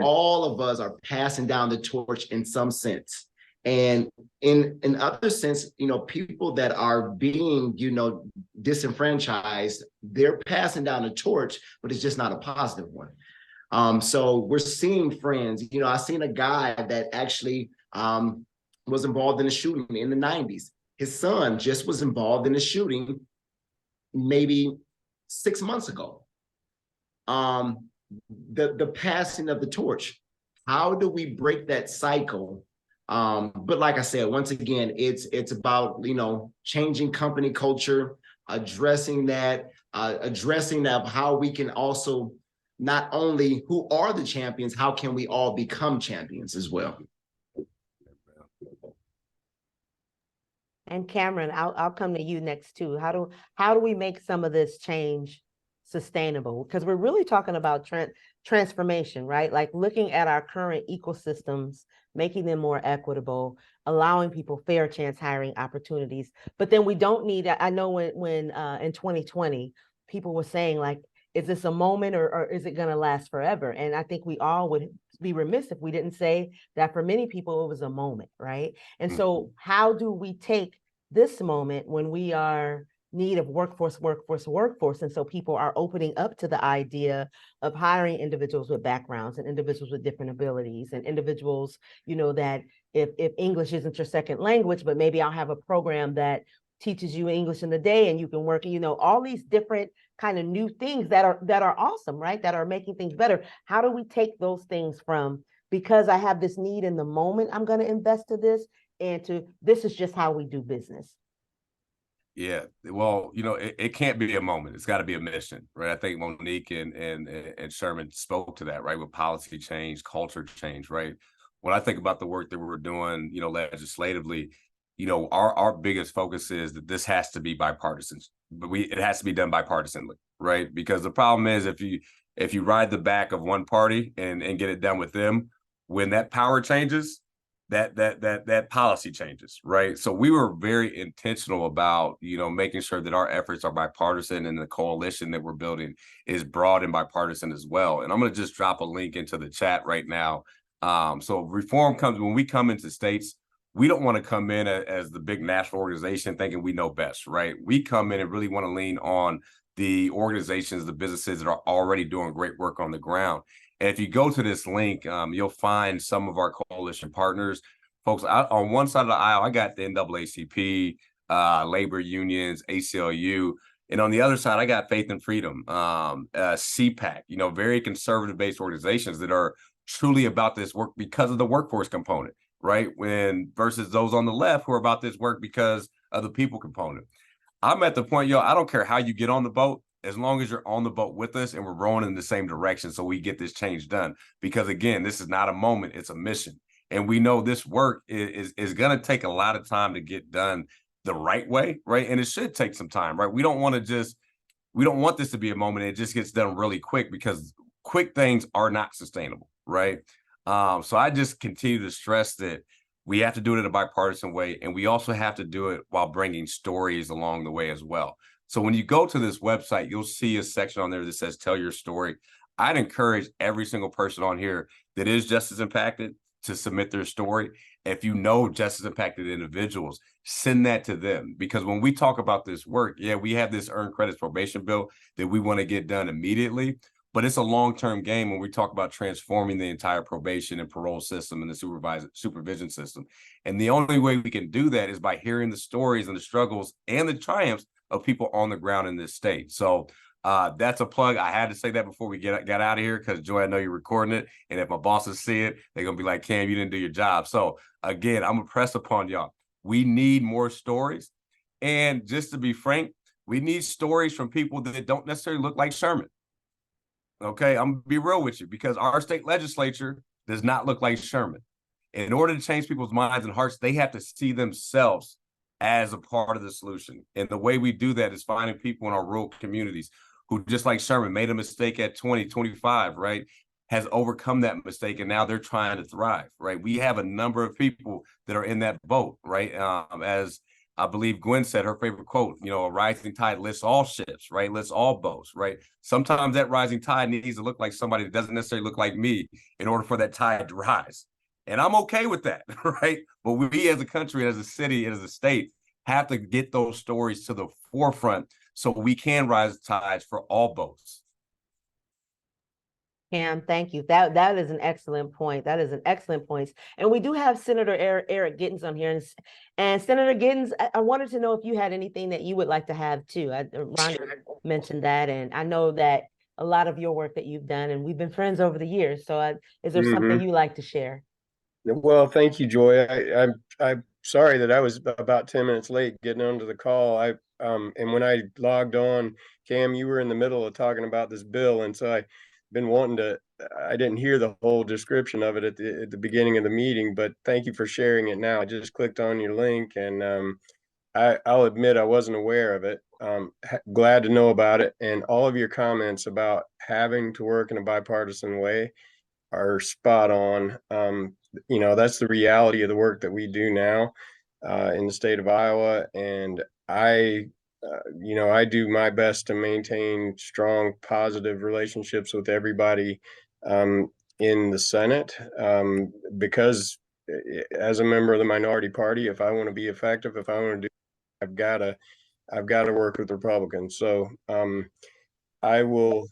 all of us are passing down the torch in some sense. And in other sense, people that are being, disenfranchised, they're passing down the torch, but it's just not a positive one. So we're seeing friends, I seen a guy that actually was involved in a shooting in the 90s. His son just was involved in a shooting maybe 6 months ago. The passing of the torch. How do we break that cycle? But like I said, once again, it's about, changing company culture, addressing that how we can also not only who are the champions, how can we all become champions as well? And Cameron, I'll come to you next too. How do we make some of this change sustainable? Because we're really talking about transformation, right? Like looking at our current ecosystems, making them more equitable, allowing people fair chance hiring opportunities. But then we don't need, I know when in 2020, people were saying like, is this a moment or is it going to last forever? And I think we all would be remiss if we didn't say that for many people, it was a moment, right? And so how do we take this moment when we are need of workforce, and so people are opening up to the idea of hiring individuals with backgrounds and individuals with different abilities and individuals, that if English isn't your second language, but maybe I'll have a program that teaches you English in the day and you can work, all these different kind of new things that are awesome, right? That are making things better. How do we take those things from, because I have this need in the moment, I'm going to invest to this, and to this is just how we do business? Yeah, well, it can't be a moment. It's got to be a mission, right? I think Monique and Sherman spoke to that, right? With policy change, culture change, right? When I think about the work that we're doing, legislatively, our biggest focus is that this has to be bipartisan, but it has to be done bipartisanly, right? Because the problem is if you ride the back of one party and get it done with them, when that power changes, that policy changes, right? So we were very intentional about, making sure that our efforts are bipartisan and the coalition that we're building is broad and bipartisan as well. And I'm going to just drop a link into the chat right now. So reform comes when we come into states. We don't want to come in as the big national organization thinking we know best, right? We come in and really want to lean on the organizations, the businesses that are already doing great work on the ground. And if you go to this link, you'll find some of our coalition partners. Folks, on one side of the aisle, I got the NAACP, labor unions, ACLU. And on the other side, I got Faith and Freedom, CPAC, very conservative-based organizations that are truly about this work because of the workforce component, right? Versus those on the left who are about this work because of the people component. I'm at the point, I don't care how you get on the boat, as long as you're on the boat with us and we're rowing in the same direction so we get this change done. Because again, this is not a moment, it's a mission. And we know this work is going to take a lot of time to get done the right way, right? And it should take some time, right? We don't want this to be a moment. It just gets done really quick because quick things are not sustainable, right? So I just continue to stress that we have to do it in a bipartisan way. And we also have to do it while bringing stories along the way as well. So when you go to this website, you'll see a section on there that says, tell your story. I'd encourage every single person on here that is justice impacted to submit their story. If you know justice impacted individuals, send that to them. Because when we talk about this work, we have this earned credits probation bill that we want to get done immediately, but it's a long-term game when we talk about transforming the entire probation and parole system and the supervision system. And the only way we can do that is by hearing the stories and the struggles and the triumphs of people on the ground in this state. So that's a plug. I had to say that before we got out of here because, Joy, I know you're recording it. And if my bosses see it, they're going to be like, Cam, you didn't do your job. So again, I'm going to press upon y'all. We need more stories. And just to be frank, we need stories from people that don't necessarily look like Sherman. Okay, I'm going to be real with you because our state legislature does not look like Sherman. In order to change people's minds and hearts, they have to see themselves as a part of the solution. And the way we do that is finding people in our rural communities who, just like Sherman, made a mistake at 20, 25, right? Has overcome that mistake and now they're trying to thrive, right? We have a number of people that are in that boat, right? As I believe Gwen said, her favorite quote, a rising tide lifts all ships, right? Lifts all boats, right? Sometimes that rising tide needs to look like somebody that doesn't necessarily look like me in order for that tide to rise. And I'm okay with that, right? But we as a country, as a city, as a state, have to get those stories to the forefront so we can rise tides for all boats. Cam, thank you. That is an excellent point. That is an excellent point. And we do have Senator Eric Gittens on here. And Senator Gittens, I wanted to know if you had anything that you would like to have too. Rhonda mentioned that, and I know that a lot of your work that you've done, and we've been friends over the years. So is there something you like to share? Well, thank you, Joy. I'm sorry that I was about 10 minutes late getting onto the call. And when I logged on, Cam, you were in the middle of talking about this bill, and so I've been wanting to. I didn't hear the whole description of it at the beginning of the meeting, but thank you for sharing it now. I just clicked on your link, and I'll admit I wasn't aware of it. Glad to know about it, and all of your comments about having to work in a bipartisan way are spot on. That's the reality of the work that we do now in the state of Iowa. And I I do my best to maintain strong, positive relationships with everybody in the Senate, because as a member of the minority party, if I want to be effective, if I want to do, I've got to work with Republicans. So I will,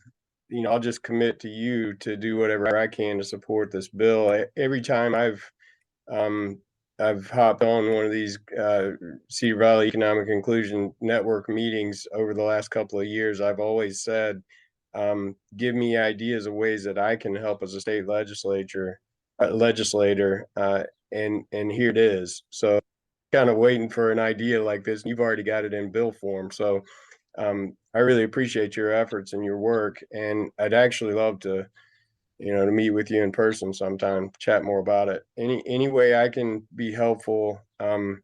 I'll just commit to you to do whatever I can to support this bill. Every time I've hopped on one of these Cedar Valley Economic Inclusion Network meetings over the last couple of years, I've always said, give me ideas of ways that I can help as a state legislator, and here it is. So kind of waiting for an idea like this. You've already got it in bill form. So I really appreciate your efforts and your work. And I'd actually love to meet with you in person sometime, chat more about it. Any way I can be helpful in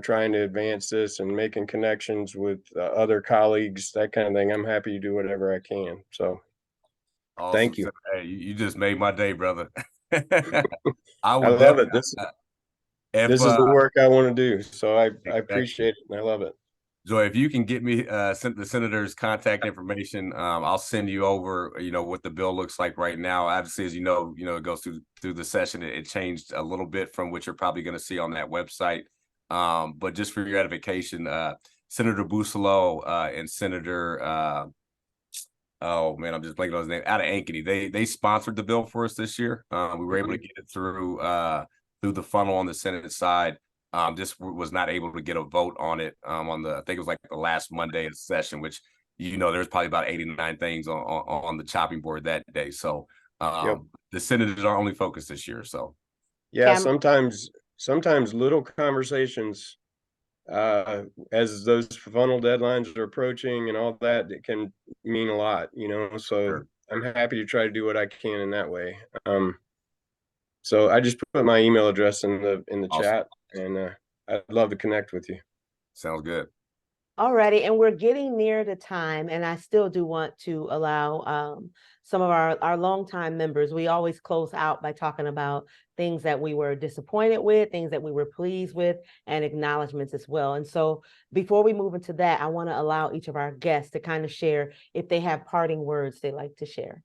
trying to advance this and making connections with other colleagues, that kind of thing, I'm happy to do whatever I can. So Awesome. thank you. Hey, you just made my day, brother. I love it. This is the work I want to do. So I appreciate it and I love it. Joy, if you can get me the senator's contact information, I'll send you over, what the bill looks like right now. Obviously, as you know, it goes through the session. It changed a little bit from what you're probably going to see on that website. But just for your edification, Senator Busolo and Senator, oh man, I'm just blanking on his name, out of Ankeny. They sponsored the bill for us this year. We were able to get it through the funnel on the Senate side. Just was not able to get a vote on it on I think it was like the last Monday of the session, which there's probably about 89 things on the chopping board that day. So the Senate is our only focus this year. So yeah, sometimes little conversations as those funnel deadlines are approaching and all that, it can mean a lot, so sure. I'm happy to try to do what I can in that way. So I just put my email address in the awesome. Chat, and I'd love to connect with you. Sounds good. Alrighty, and we're getting near the time, and I still do want to allow some of our longtime members. We always close out by talking about things that we were disappointed with, things that we were pleased with, and acknowledgments as well. And so before we move into that, I want to allow each of our guests to kind of share if they have parting words they'd like to share.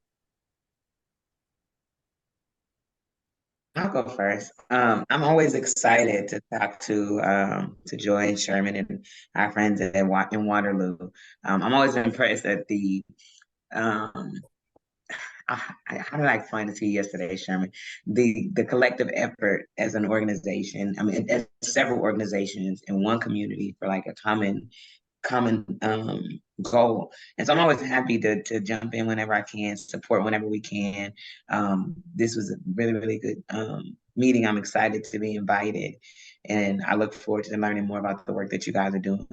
I'll go first. I'm always excited to talk to Joy and Sherman and our friends in Waterloo. I'm always impressed at the how did I explain it to you yesterday, Sherman? The collective effort as an organization. I mean, as several organizations in one community for like a common goal. And so I'm always happy to jump in whenever I can, support whenever we can. This was a really, really good meeting. I'm excited to be invited, and I look forward to learning more about the work that you guys are doing.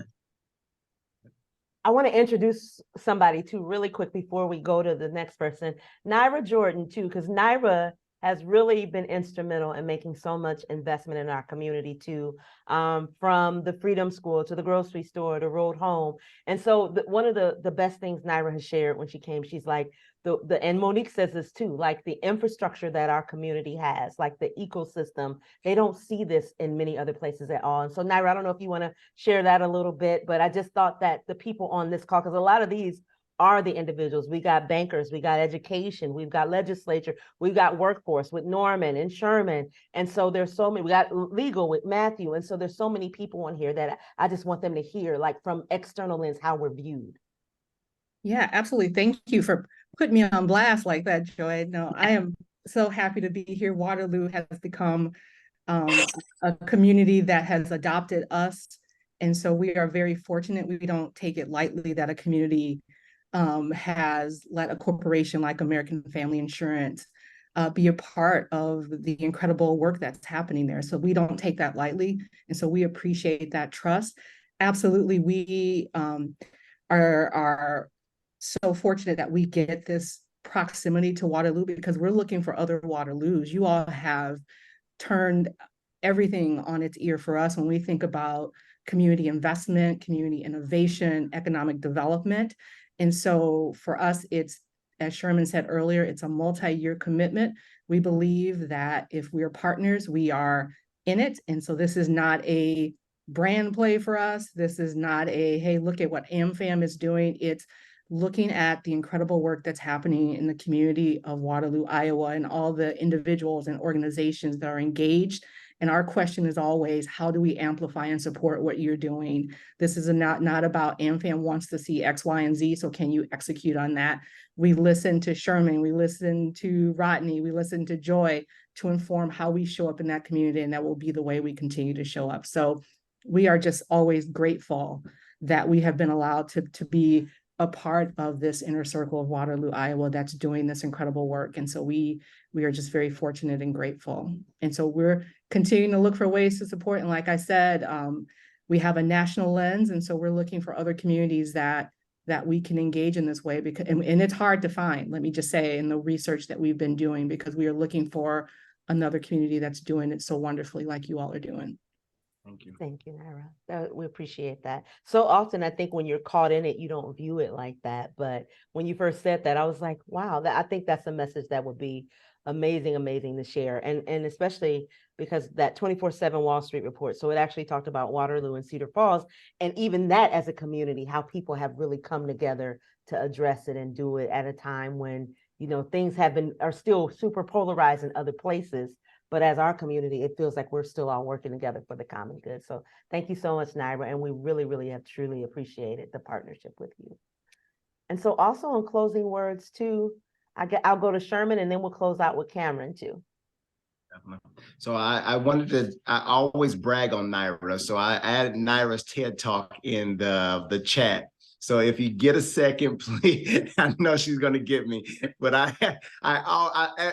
I want to introduce somebody too really quick before we go to the next person, Naira Jordan too, because Naira has really been instrumental in making so much investment in our community too, from the Freedom School to the grocery store to Road Home. And so one of the best things Naira has shared when she came, she's like, and Monique says this too, like the infrastructure that our community has, like the ecosystem, they don't see this in many other places at all. And so Naira, I don't know if you want to share that a little bit, but I just thought that the people on this call, because a lot of these are the individuals. We got bankers, we got education, we've got legislature, we've got workforce with Norman and Sherman. And so there's so many, we got legal with Matthew. And so there's so many people on here that I just want them to hear, like from external lens, how we're viewed. Yeah, absolutely. Thank you for putting me on blast like that, Joy. No, I am so happy to be here. Waterloo has become a community that has adopted us. And so we are very fortunate. We don't take it lightly that a community has let a corporation like American Family Insurance be a part of the incredible work that's happening there. So we don't take that lightly. And so we appreciate that trust. Absolutely, we are so fortunate that we get this proximity to Waterloo because we're looking for other Waterloos. You all have turned everything on its ear for us when we think about community investment, community innovation, economic development. And so for us, it's, as Sherman said earlier, it's a multi-year commitment. We believe that if we are partners, we are in it. And so this is not a brand play for us. This is not a, hey, look at what AmFam is doing. It's looking at the incredible work that's happening in the community of Waterloo, Iowa, and all the individuals and organizations that are engaged. And our question is always, how do we amplify and support what you're doing? This is not about AmFam wants to see X, Y, and Z, so can you execute on that? We listen to Sherman, we listen to Rodney, we listen to Joy to inform how we show up in that community, and that will be the way we continue to show up. So we are just always grateful that we have been allowed to be a part of this inner circle of Waterloo, Iowa, that's doing this incredible work. And so we are just very fortunate and grateful. And so we're continuing to look for ways to support. And like I said, we have a national lens. And so we're looking for other communities that we can engage in this way, because and it's hard to find, let me just say, in the research that we've been doing, because we are looking for another community that's doing it so wonderfully like you all are doing. Thank you. Thank you, Naira. We appreciate that. So often, I think when you're caught in it, you don't view it like that. But when you first said that, I was like, wow, I think that's a message that would be amazing to share. And especially because that 24/7 Wall Street report. So it actually talked about Waterloo and Cedar Falls. And even that as a community, how people have really come together to address it and do it at a time when, things are still super polarized in other places. But as our community, it feels like we're still all working together for the common good. So thank you so much, Naira. And we really, really have truly appreciated the partnership with you. And so also in closing words too, I'll go to Sherman and then we'll close out with Cameron too. So I always brag on Naira. So I added Naira's TED Talk in the chat. So if you get a second, please, I know she's going to get me, but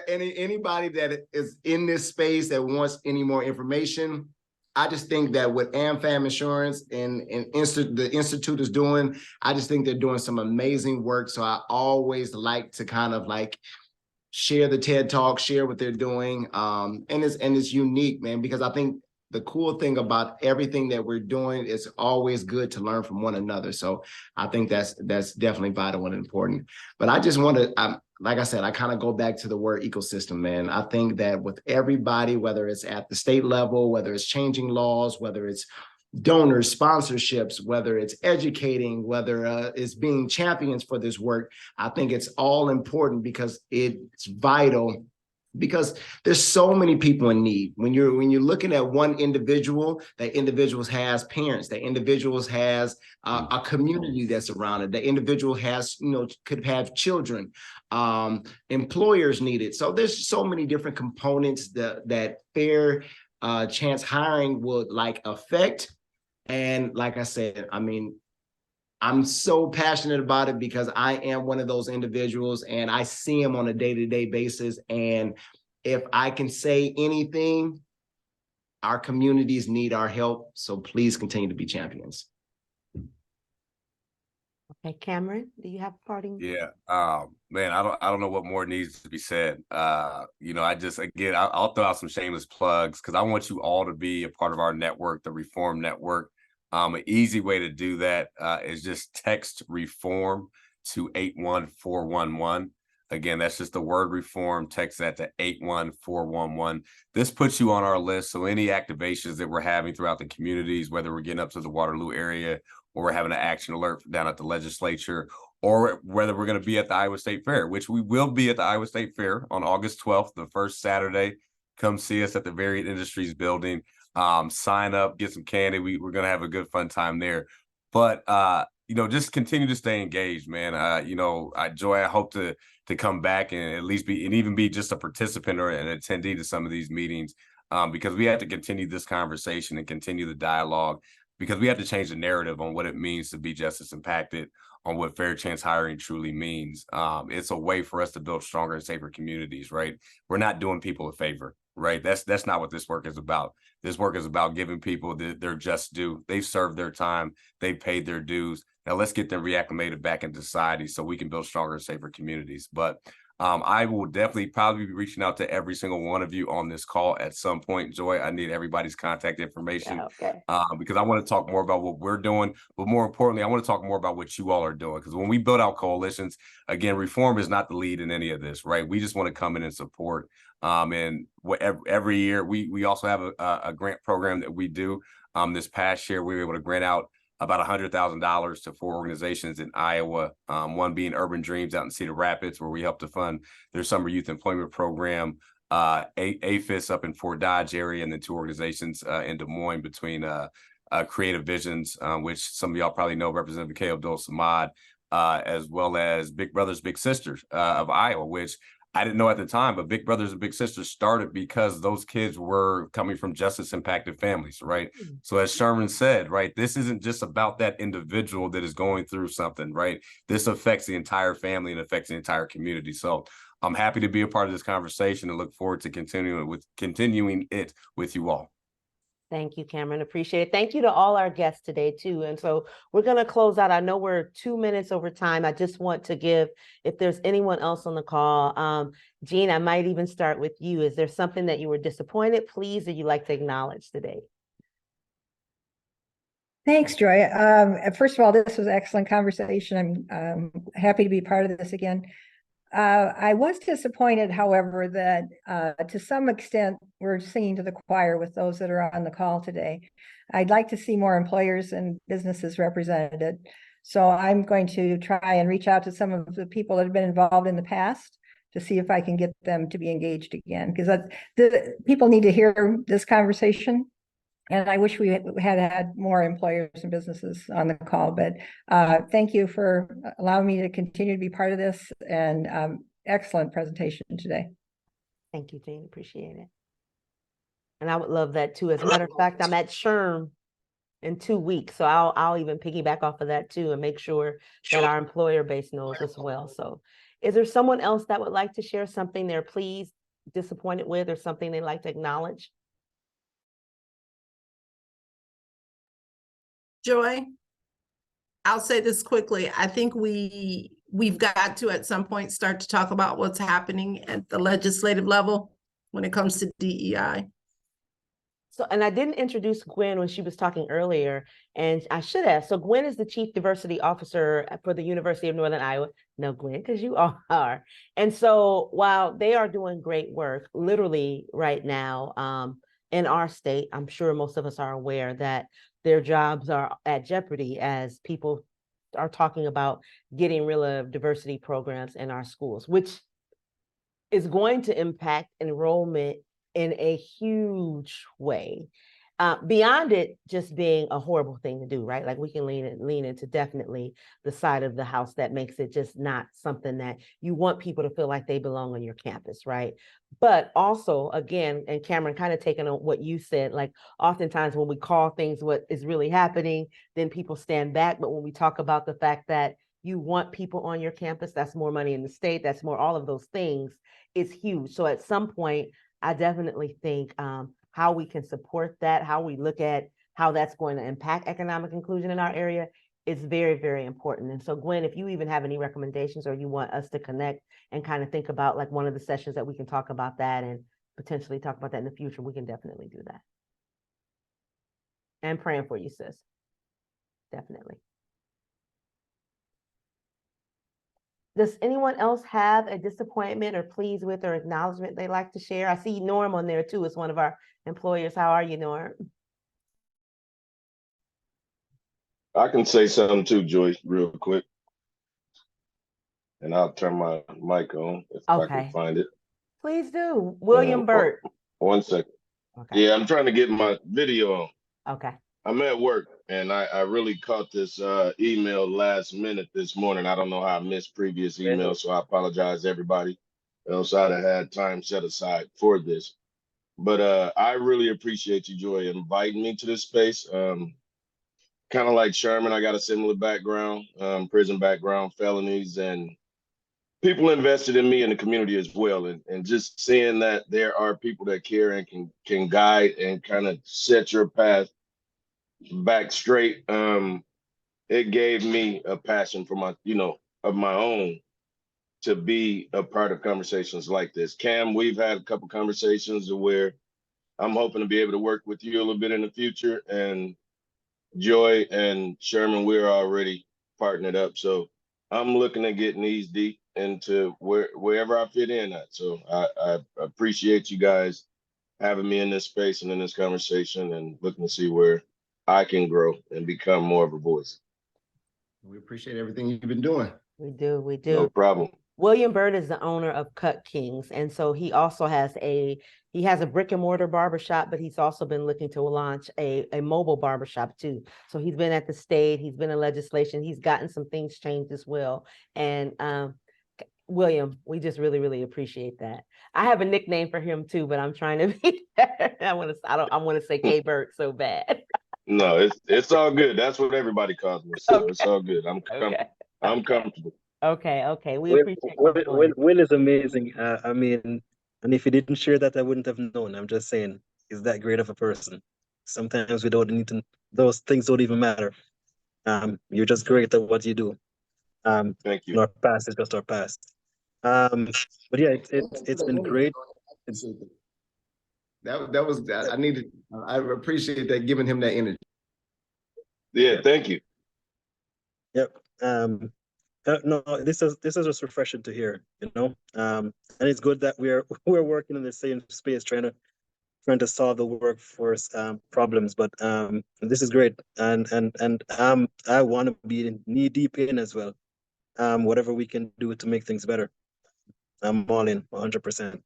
anybody that is in this space that wants any more information, I just think that what AmFam Insurance and the Institute is doing, I just think they're doing some amazing work. So I always like to kind of like share the TED Talk, share what they're doing. And it's unique, man, because I think the cool thing about everything that we're doing is always good to learn from one another. So I think that's definitely vital and important. But I just want to, like I said, I kind of go back to the word ecosystem, man. I think that with everybody, whether it's at the state level, whether it's changing laws, whether it's donors, sponsorships, whether it's educating, whether it's being champions for this work, I think it's all important because it's vital. Because there's so many people in need. When you're looking at one individual, that individual has parents, that individual has a community that's around it, that individual has, could have children, employers need it. So there's so many different components that fair chance hiring would affect. And like I said, I mean, I'm so passionate about it because I am one of those individuals and I see them on a day-to-day basis. And if I can say anything, our communities need our help. So please continue to be champions. Okay, Cameron, do you have a parting? Yeah, man, I don't know what more needs to be said. I just, again, I'll throw out some shameless plugs because I want you all to be a part of our network, the Reform Network. An easy way to do that is just text reform to 81411. Again, that's just the word reform. Text that to 81411. This puts you on our list. So any activations that we're having throughout the communities, whether we're getting up to the Waterloo area or we're having an action alert down at the legislature, or whether we're going to be at the Iowa State Fair, which we will be at the Iowa State Fair on August 12th, the first Saturday. Come see us at the Varied Industries building. Sign up, get some candy. We're going to have a good fun time there. But, just continue to stay engaged, man. Joy, I hope to come back and at least even be just a participant or an attendee to some of these meetings, because we have to continue this conversation and continue the dialogue, because we have to change the narrative on what it means to be justice impacted, on what fair chance hiring truly means. It's a way for us to build stronger and safer communities, right? We're not doing people a favor, right? That's not what this work is about. This work is about giving people their just due. They've served their time. They've paid their dues. Now let's get them reacclimated back into society so we can build stronger and safer communities. But I will definitely probably be reaching out to every single one of you on this call at some point. Joy, I need everybody's contact information because I want to talk more about what we're doing. But more importantly, I want to talk more about what you all are doing. Because when we build out coalitions, again, reform is not the lead in any of this, right? We just want to come in and support. And every year, we also have a grant program that we do This past year, we were able to grant out about $100,000 to 4 organizations in Iowa, one being Urban Dreams out in Cedar Rapids, where we helped to fund their summer youth employment program, AFIS up in Fort Dodge area, and then 2 organizations in Des Moines between Creative Visions, which some of y'all probably know, Representative K. Abdul Samad, as well as Big Brothers Big Sisters of Iowa, which I didn't know at the time, but Big Brothers and Big Sisters started because those kids were coming from justice impacted families, right? So as Sherman said, right, this isn't just about that individual that is going through something, right? This affects the entire family and affects the entire community. So I'm happy to be a part of this conversation and look forward to continuing it with you all. Thank you, Cameron. Appreciate it. Thank you to all our guests today, too. And so we're going to close out. I know we're 2 minutes over time. I just want to give, if there's anyone else on the call, Jean, I might even start with you. Is there something that you were disappointed, please, that you'd like to acknowledge today? Thanks, Joy. First of all, this was an excellent conversation. I'm happy to be part of this again. I was disappointed, however, that to some extent we're singing to the choir with those that are on the call today. I'd like to see more employers and businesses represented. So I'm going to try and reach out to some of the people that have been involved in the past to see if I can get them to be engaged again, because the people need to hear this conversation. And I wish we had more employers and businesses on the call, but thank you for allowing me to continue to be part of this, and excellent presentation today. Thank you, Jean. Appreciate it. And I would love that too. As a matter of fact, I'm at SHRM in 2 weeks, so I'll even piggyback off of that too and make sure that our employer base knows as well. So is there someone else that would like to share something they're pleased, disappointed with, or something they'd like to acknowledge? Joy, I'll say this quickly. I think we've got to at some point start to talk about what's happening at the legislative level when it comes to DEI. So, and I didn't introduce Gwen when she was talking earlier, and I should have. So Gwen is the Chief Diversity Officer for the University of Northern Iowa. No, Gwen, because you all are. And so while they are doing great work, literally right now in our state, I'm sure most of us are aware that their jobs are at jeopardy as people are talking about getting rid of diversity programs in our schools, which is going to impact enrollment in a huge way. Beyond it just being a horrible thing to do, right? Like we can lean into definitely the side of the house that makes it just not something that you want people to feel like they belong on your campus, right? But also, again, and Cameron, kind of taking on what you said, like oftentimes when we call things what is really happening, then people stand back. But when we talk about the fact that you want people on your campus, that's more money in the state, that's more all of those things, it's huge. So at some point, I definitely think how we can support that, how we look at how that's going to impact economic inclusion in our area is very, very important. And so Gwen, if you even have any recommendations or you want us to connect and kind of think about like one of the sessions that we can talk about that and potentially talk about that in the future, we can definitely do that. And praying for you, sis. Definitely. Does anyone else have a disappointment or pleased with or acknowledgement they'd like to share? I see Norm on there too as one of our employers. How are you, Norm? I can say something too, Joyce, real quick. And I'll turn my mic on if I can find it. Please do. William Burt. 1 second. Okay. Yeah, I'm trying to get my video on. Okay. I'm at work and I really caught this email last minute this morning. I don't know how I missed previous emails, so I apologize to everybody else. I'd have had time set aside for this. But I really appreciate you, Joy, inviting me to this space. Kind of like Sherman, I got a similar background, prison background, felonies, and people invested in me in the community as well. And just seeing that there are people that care and can guide and kind of set your path back straight, it gave me a passion for my, of my own to be a part of conversations like this. Cam, we've had a couple conversations where I'm hoping to be able to work with you a little bit in the future. And Joy and Sherman, we're already partnered up. So I'm looking at getting these deep into wherever I fit in at. So I appreciate you guys having me in this space and in this conversation and looking to see where I can grow and become more of a voice. We appreciate everything you've been doing. We do, we do. No problem. William Bird is the owner of Cut Kings, and so he also has a brick and mortar barbershop, but he's also been looking to launch a mobile barbershop too. So he's been at the state, he's been in legislation, he's gotten some things changed as well. And William, we just really, really appreciate that. I have a nickname for him too, but I'm trying to be better. I want to say K Bird so bad. No, it's all good. That's what everybody calls me. So Okay. it's all good. I'm comfortable. Okay. We appreciate Will is amazing. I mean, and if he didn't share that, I wouldn't have known. I'm just saying, he's that great of a person. Sometimes we don't need to, those things don't even matter. You're just great at what you do. Thank you. Our past is just our past. But yeah, it's been great. That was I appreciate that, giving him that energy. Yeah, thank you. Yep. No, this is just refreshing to hear, you know. And it's good that we're working in the same space, trying to solve the workforce problems. But this is great, and I want to be knee deep in as well. Whatever we can do to make things better, I'm all in 100%.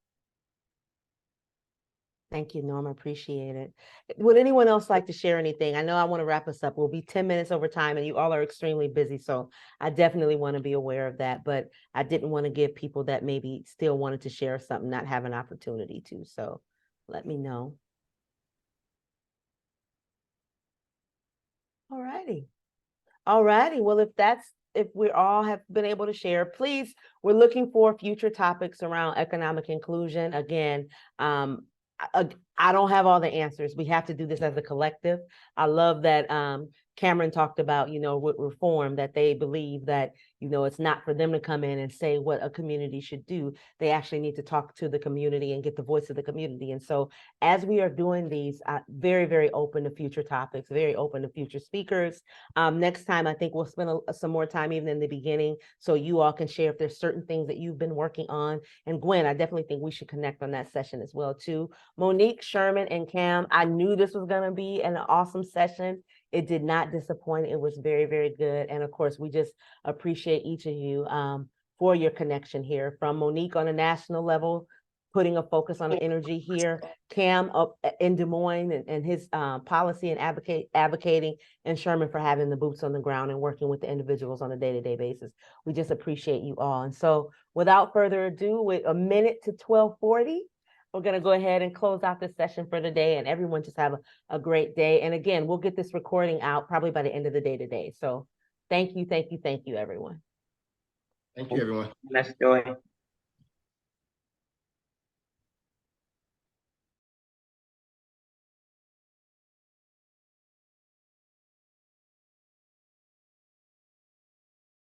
Thank you, Norma. Appreciate it. Would anyone else like to share anything? I know I want to wrap us up. We'll be 10 minutes over time, and you all are extremely busy, so I definitely want to be aware of that. But I didn't want to give people that maybe still wanted to share something not have an opportunity to. So let me know. All righty. Well, if we all have been able to share, please, we're looking for future topics around economic inclusion. Again, I don't have all the answers. We have to do this as a collective. I love that Cameron talked about, with reform, that they believe that, it's not for them to come in and say what a community should do. They actually need to talk to the community and get the voice of the community. And so as we are doing these, very, very open to future topics, very open to future speakers. Next time, I think we'll spend some more time even in the beginning, so you all can share if there's certain things that you've been working on. And Gwen, I definitely think we should connect on that session as well too. Monique, Sherman, and Cam, I knew this was going to be an awesome session. It did not disappoint. It was very, very good. And of course, we just appreciate each of you for your connection here. From Monique on a national level, putting a focus on energy here, Cam up in Des Moines and his policy and advocating, and Sherman for having the boots on the ground and working with the individuals on a day-to-day basis. We just appreciate you all. And so without further ado, with a minute to 12:40, we're going to go ahead and close out this session for today, and everyone just have a great day. And again, we'll get this recording out probably by the end of the day today. So thank you, everyone. Thank you, everyone. Let's join.